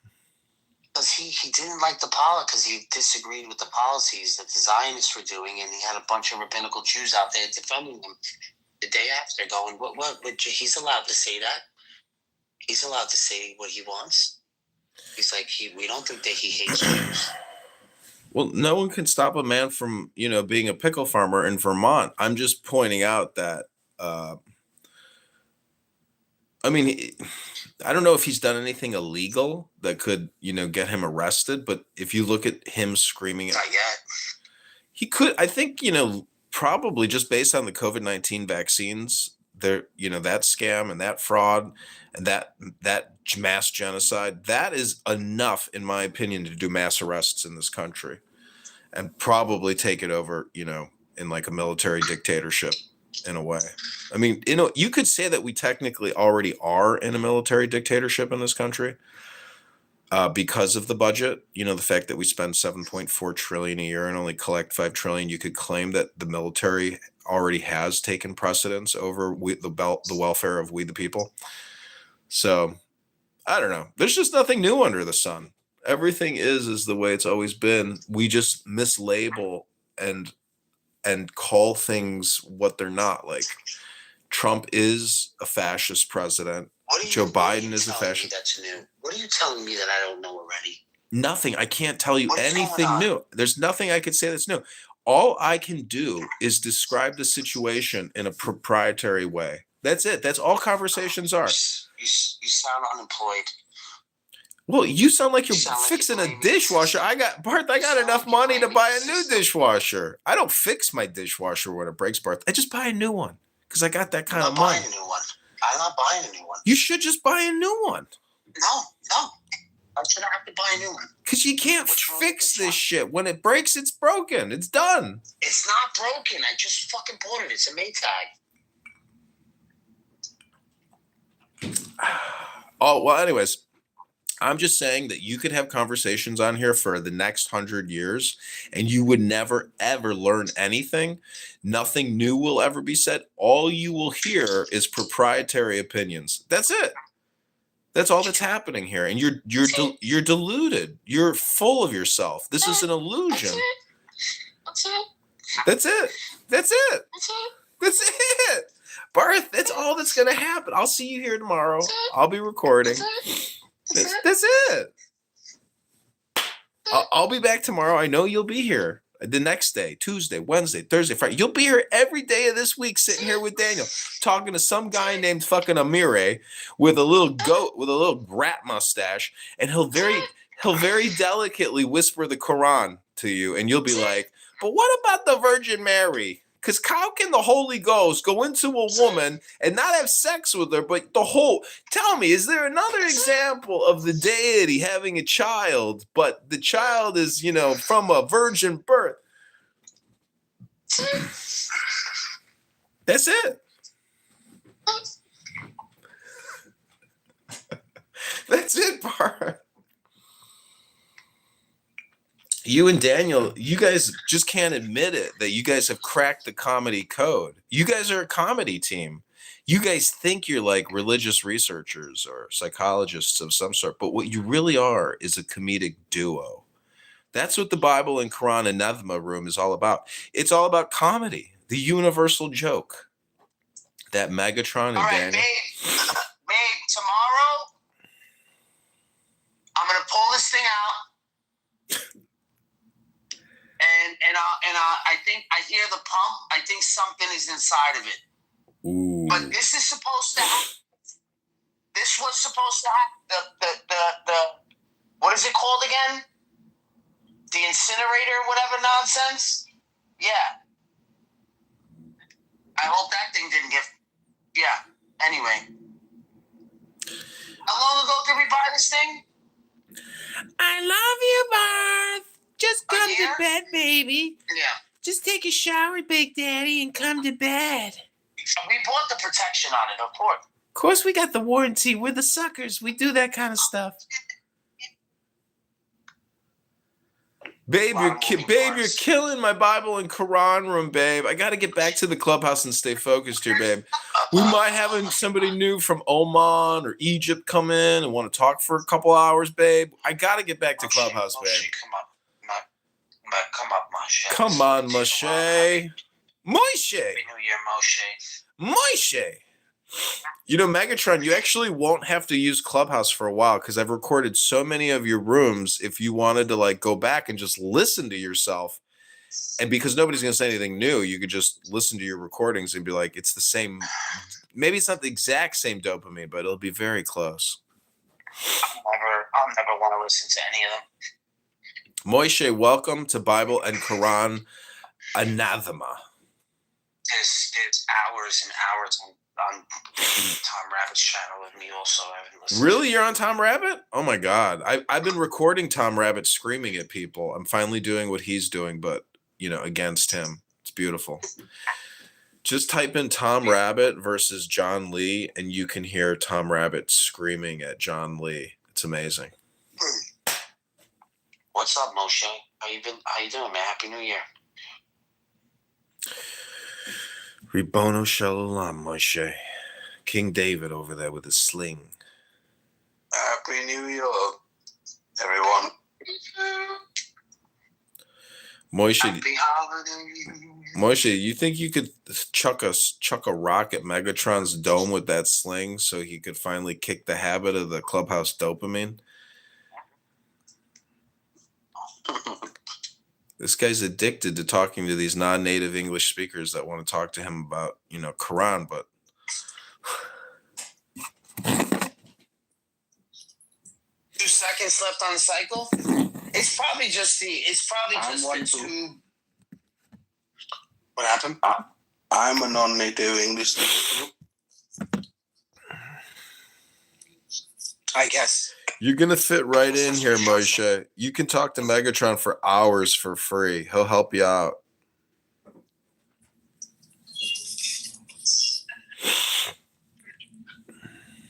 Because he didn't like the policy, because he disagreed with the policies that the Zionists were doing, and he had a bunch of rabbinical Jews out there defending him the day after, going, what, he's allowed to say that. He's allowed to say what he wants. He's like, we don't think that he hates Jews. Well, no one can stop a man from, being a pickle farmer in Vermont. I'm just pointing out that, I don't know if he's done anything illegal that could, get him arrested. But if you look at him screaming, not yet. He could, I think, probably just based on the COVID-19 vaccines, there, that scam and that fraud and that mass genocide, that is enough, in my opinion, to do mass arrests in this country and probably take it over, in like a military dictatorship in a way. I mean, you could say that we technically already are in a military dictatorship in this country because of the budget. The fact that we spend $7.4 trillion a year and only collect $5 trillion, you could claim that the military already has taken precedence over the welfare of we the people. So I don't know. There's just nothing new under the sun. Everything is the way it's always been. We just mislabel and call things what they're not. Like Trump is a fascist president. Joe Biden is a fascist. That's new. What are you telling me that I don't know already? Nothing. I can't tell you anything new. There's nothing I could say that's new. All I can do is describe the situation in a proprietary way. That's it. That's all conversations are. You sound unemployed. Well, you sound like you're fixing a dishwasher. I got enough money to buy a new dishwasher. I don't fix my dishwasher when it breaks, Barth. I just buy a new one because I got that kind of money. I'm not buying a new one. You should just buy a new one. No. I shouldn't have to buy a new one. Because you can't fix this shit. When it breaks, it's broken. It's done. It's not broken. I just fucking bought it. It's a Maytag. Oh, well, anyways, I'm just saying that you could have conversations on here for the next 100 years and you would never, ever learn anything. Nothing new will ever be said. All you will hear is proprietary opinions. That's it. That's all that's happening here. And you're deluded. You're full of yourself. This is an illusion. That's it. Barth, that's all that's going to happen. I'll see you here tomorrow. I'll be recording. That's it. I'll be back tomorrow. I know you'll be here the next day, Tuesday, Wednesday, Thursday, Friday. You'll be here every day of this week sitting here with Daniel talking to some guy named fucking Amire with a little goat, with a little rat mustache. And he'll very delicately whisper the Quran to you. And you'll be like, but what about the Virgin Mary? Because how can the Holy Ghost go into a woman and not have sex with her, but tell me, is there another example of the deity having a child, but the child is, from a virgin birth? That's it. That's it, Bart. You and Daniel, you guys just can't admit it that you guys have cracked the comedy code. You guys are a comedy team. You guys think you're like religious researchers or psychologists of some sort, but what you really are is a comedic duo. That's what the Bible and Quran and Anathema room is all about. It's all about comedy, the universal joke. That Megatron and Daniel. Babe, tomorrow I'm gonna pull this thing out. And I think I hear the pump. I think something is inside of it. Ooh. But this is supposed to happen. This was supposed to happen. The what is it called again? The incinerator, whatever nonsense. Yeah. I hope that thing didn't get. Yeah. Anyway. How long ago did we buy this thing? I love you, Barth. Just come to bed, baby. Yeah. Just take a shower, Big Daddy, and come to bed. We bought the protection on it, of course. Of course, we got the warranty. We're the suckers. We do that kind of stuff. Babe, you're killing my Bible and Quran room, babe. I got to get back to the clubhouse and stay focused here, babe. We might have somebody new from Oman or Egypt come in and want to talk for a couple hours, babe. I got to get back to clubhouse, babe. Come up, Moshe. Come on, Moshe. Moshe. Happy New Year, Moshe. Moshe. Megatron, you actually won't have to use Clubhouse for a while because I've recorded so many of your rooms. If you wanted to go back and just listen to yourself, and because nobody's going to say anything new, you could just listen to your recordings and be like, it's the same. Maybe it's not the exact same dopamine, but it'll be very close. I'll never want to listen to any of them. Moshe, welcome to Bible and Quran Anathema. there's hours and hours on Tom Rabbit's channel with me also. I haven't listened. Really? You're on Tom Rabbit? Oh my God. I've been recording Tom Rabbit screaming at people. I'm finally doing what he's doing, but against him. It's beautiful. Just type in Tom Rabbit versus John Lee, and you can hear Tom Rabbit screaming at John Lee. It's amazing. What's up, Moshe? How you doing, man? Happy New Year. Ribono Shalom, Moshe. King David over there with his sling. Happy New Year, everyone. Moshe, you think you could chuck a rock at Megatron's dome with that sling so he could finally kick the habit of the clubhouse dopamine? This guy's addicted to talking to these non-native English speakers that want to talk to him about, Quran, but 2 seconds left on the cycle. It's probably just the tube. What happened? I'm a non-native English speaker. I guess. You're going to fit right in here, Moshe. You can talk to Megatron for hours for free. He'll help you out.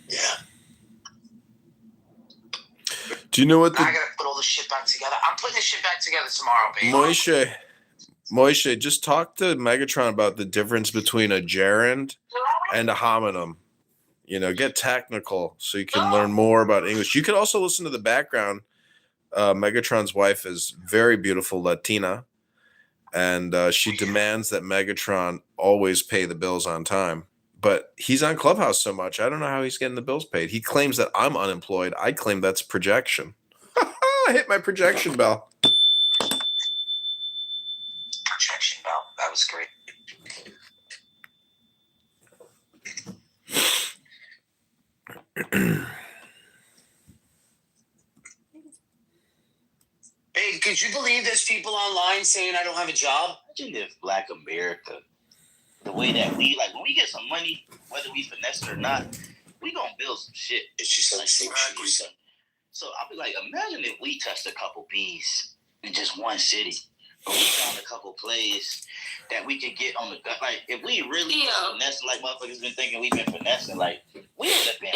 Yeah. Do you know what I gotta put all this shit back together. I'm putting this shit back together tomorrow, baby. Moshe, just talk to Megatron about the difference between a gerund and a homonym. Get technical so you can learn more about English. You could also listen to the background. Megatron's wife is very beautiful Latina, and she demands that Megatron always pay the bills on time. But he's on Clubhouse so much, I don't know how he's getting the bills paid. He claims that I'm unemployed. I claim that's projection. I hit my projection bell. Projection bell. That was great. Hey, could you believe there's people online saying I don't have a job? Imagine if Black America, the way that we when we get some money, whether we finesse it or not, we gonna build some shit. It's just like So I'll be like, imagine if we touched a couple bees in just one city, or we found a couple plays that we could get on the gut. Like if we really finessing, like motherfuckers been thinking we've been finessing, like we would have been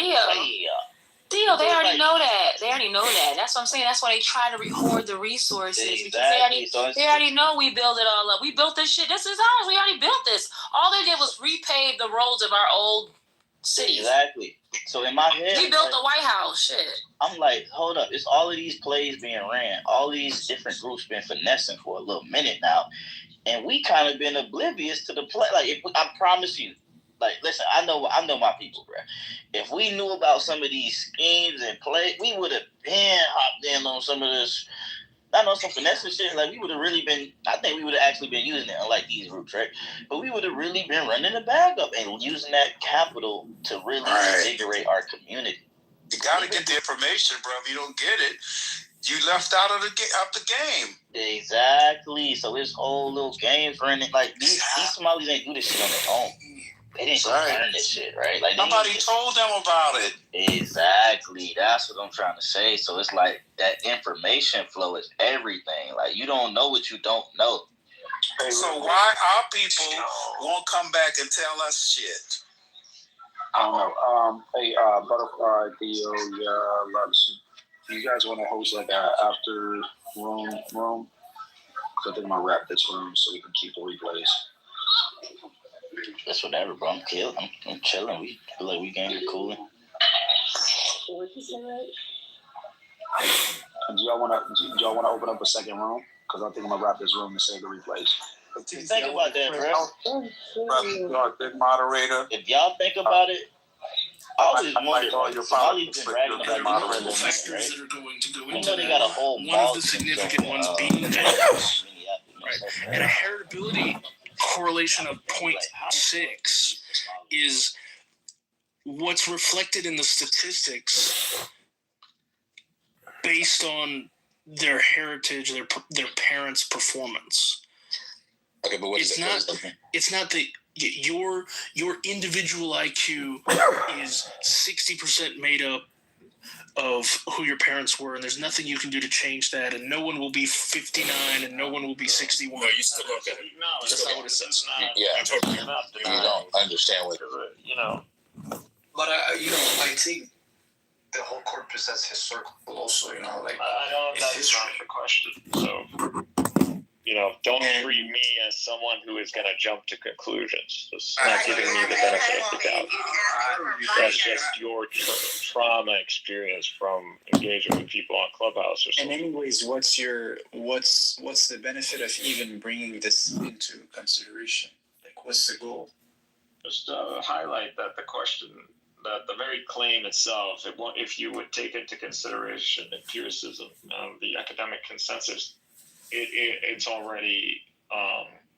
Deal, they already know that. They already know that. That's what I'm saying. That's why they try to record the resources because they already know we build it all up. We built this shit. This is ours. We already built this. All they did was repave the roads of our old cities. Exactly. So in my head, we built the White House. Shit. I'm like, hold up. It's all of these plays being ran. All these different groups been finessing for a little minute now, and we kind of been oblivious to the play. Like, I promise you. Like, listen, I know my people, bro. If we knew about some of these schemes and play, we would have been hopped in on some of this. I know some finesse and shit. Like, we would have really been. I think we would have actually been using it, unlike these groups, right? But we would have really been running the bag up and using that capital to really invigorate our community. You got to get the information, bro. If you don't get it, you left out of the game. Exactly. So this whole little game running, like these Somalis ain't do this shit on their own. They didn't learn this shit, right? Like nobody told them about it. Exactly. That's what I'm trying to say. So it's like that information flow is everything. Like you don't know what you don't know. So why our people won't come back and tell us shit? I don't know. Hey, Butterfly, Theo, Lux, do you guys want to host like a after room? Because I think I'm gonna wrap this room so we can keep the replays. That's whatever, bro. I'm chilling. We feel like we getting cooling. Do y'all wanna open up a second room? Because I think I'm gonna wrap this room and save the replays. Think about that, bro. Big moderator. If y'all think about it, I always wondered. Somebody's been bragging about multiple factors that are going to go into they got a whole one of the significant ones being genetics, right? And a heritability correlation of 0.6 is what's reflected in the statistics based on their heritage, their parents' performance. Okay, but it's not that your individual IQ is 60% made up of who your parents were, and there's nothing you can do to change that, and no one will be 59 and no one will be 61. No, you still don't get it. That's not what it says. You don't understand what But I think the whole corpus as historical also, like That's history. not the question. So, don't treat me as someone who is going to jump to conclusions. It's not giving me the benefit of the doubt. That's just your trauma experience from engaging with people on Clubhouse or something. And anyways, what's the benefit of even bringing this into consideration? Like, what's the goal? Just highlight that the question, that the very claim itself, if you would take into consideration empiricism, the academic consensus, it's already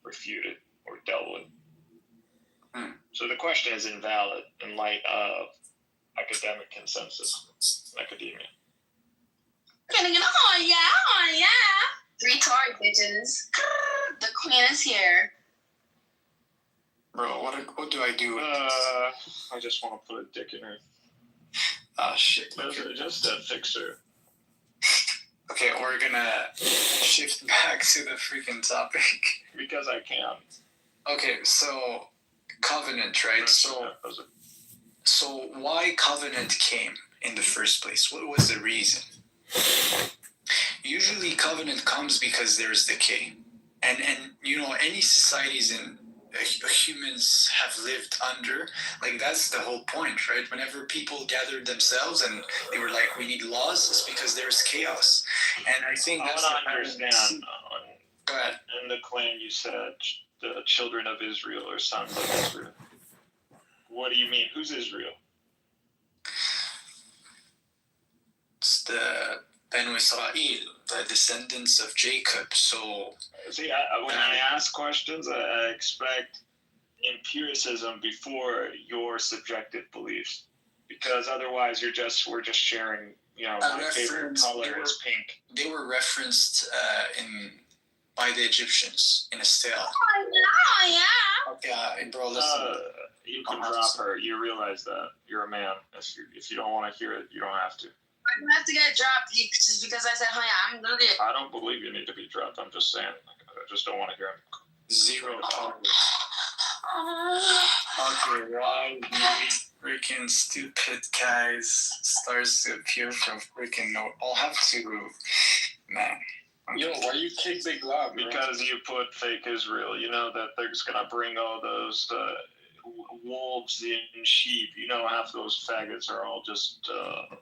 refuted or dealt with. So the question is invalid in light of academic consensus in academia. Oh yeah. 3 Tory bitches. The queen is here. Bro, what do I do with this? I just want to put a dick in her. Ah, shit. Just a fixer. Okay, we're gonna shift back to the freaking topic. Because I can. Okay, so covenant, right? So why covenant came in the first place? What was the reason? Usually covenant comes because there's decay. And any societies in humans have lived under, like that's the whole point, right? Whenever people gathered themselves and they were like, we need laws, it's because there's chaos. And I think that's I want to understand. Go ahead. In the claim you said the children of Israel or sons of Israel. What do you mean? Who's Israel? It's the Benu Israel, the descendants of Jacob. So see, when I ask questions, I expect empiricism before your subjective beliefs, because otherwise we're just sharing. My favorite color is pink. They were referenced by the Egyptians in a stele. Oh yeah. Okay, bro, listen. You can drop her. You realize that you're a man. If you don't want to hear it, you don't have to. I don't have to get dropped just because I said, "Honey, I'm gonna get." I don't believe you need to be dropped. I'm just saying. I just don't want to hear it. Zero tolerance. Okay, why freaking stupid guys starts to appear from freaking no? I'll have to, man. Yo, why you kick Big Lob? Because you put fake Israel. You know that they're just gonna bring all those wolves in sheep. Half those faggots are all just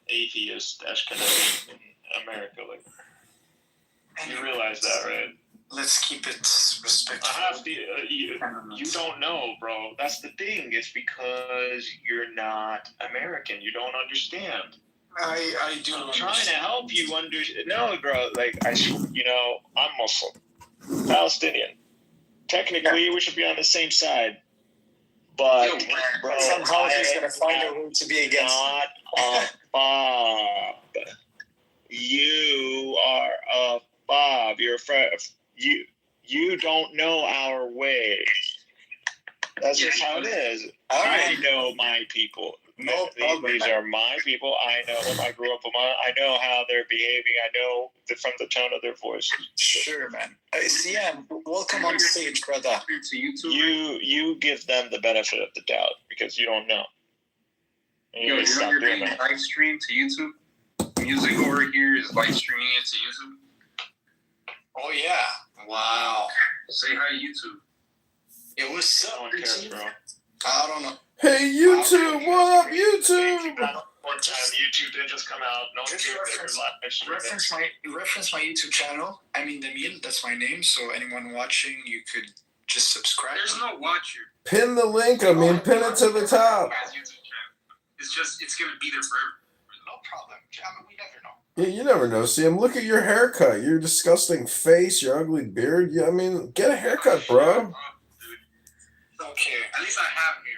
atheist Ashkenazim in America. Like, you realize that, right? Let's keep it respectful. I have to, you don't know, bro. That's the thing. It's because you're not American. You don't understand. I do. I'm trying to help you understand. No, bro. Like I'm Muslim, Palestinian. Technically, we should be on the same side. But bro, somehow he's gonna find a way to be against. Not a fob. You are a fob. You're a friend. You don't know our way. That's just how it is. I know my people. No problem. These are my people. I know them. I grew up with them. I know how they're behaving. I know from the tone of their voice. Sure, man. CM, welcome on stage, brother. You give them the benefit of the doubt because you don't know. Yo, you're being live streamed to YouTube? Music over here is live streaming it to YouTube? Oh, yeah. Wow. Say hi to YouTube. It was so cares, bro. I don't know. Hey, YouTube, what up, YouTube? One time, YouTube didn't just come out. No one reference my YouTube channel. I mean, Demil, that's my name. So anyone watching, you could just subscribe. There's no watcher. Pin the link. Pin it to the top. It's going to be there forever. No problem. I mean, we never know. Yeah, you never know. See, look at your haircut. Your disgusting face, your ugly beard. Yeah, get a haircut, bro. Okay, at least I have hair.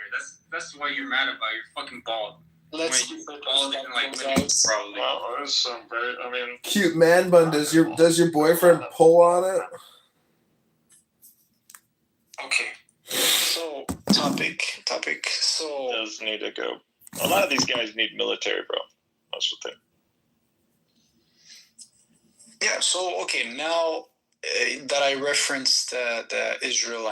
That's why you're mad about. You're fucking bald. Let's keep it bald probably. Well, there's some very. Cute man bun. Does your boyfriend pull on it? Okay. So Topic. So does need to go. A lot of these guys need military, bro. That's the thing. Yeah. So okay, now that I referenced the Israel,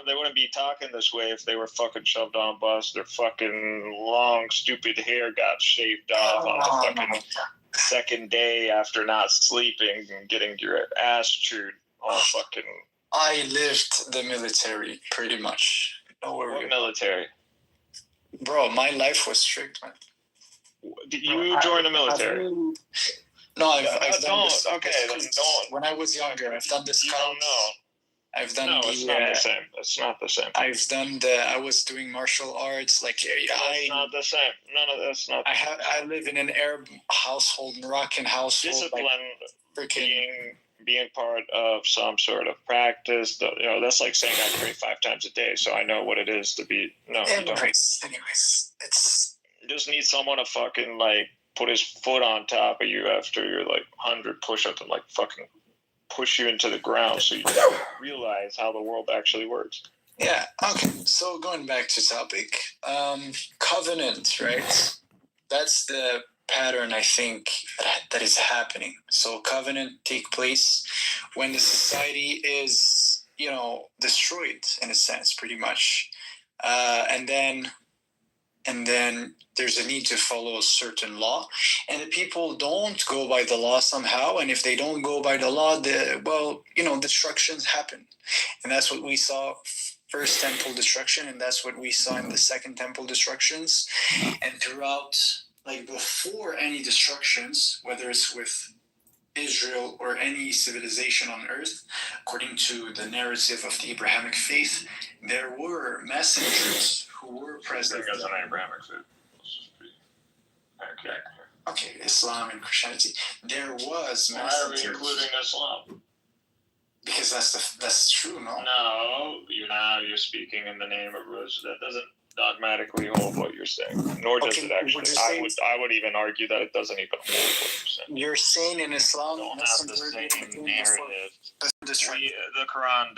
they wouldn't be talking this way if they were fucking shoved on a bus. Their fucking long, stupid hair got shaved off on the fucking second day after not sleeping and getting your ass chewed all fucking. I lived the military pretty much. What military? Bro, my life was strict, man. Did you join the military? No, I've done this. Okay, then don't. When I was younger, I've done this. You don't know. I've done. No, it's not the same. It's not the same. I've done I was doing martial arts. It's not the same. None of that's not. I live in an Arab household, Moroccan household. Discipline, being part of some sort of practice. That's like saying I pray 5 times a day, so I know what it is to be. No, you don't. Anyways, it's. You just need someone to fucking put his foot on top of you after your 100 push-ups and fucking push you into the ground so you realize how the world actually works. Yeah. Okay. So going back to topic, covenant, right? That's the pattern I think that is happening. So covenant take place when the society is, destroyed in a sense, pretty much, and then there's a need to follow a certain law, and the people don't go by the law somehow. And if they don't go by the law, destructions happen. And that's what we saw first temple destruction, and that's what we saw in the second temple destructions. And throughout, before any destructions, whether it's with Israel or any civilization on earth, according to the narrative of the Abrahamic faith, there were messengers who were present. As an Abrahamic faith. Okay, Islam and Christianity. There was messengers. Why are we including Islam? Because that's true, no? No, you're speaking in the name of religion. That doesn't dogmatically hold what you're saying, nor does it actually. I would even argue that it doesn't even hold what you're saying. You're saying in Islam, don't have the same narrative. The Quran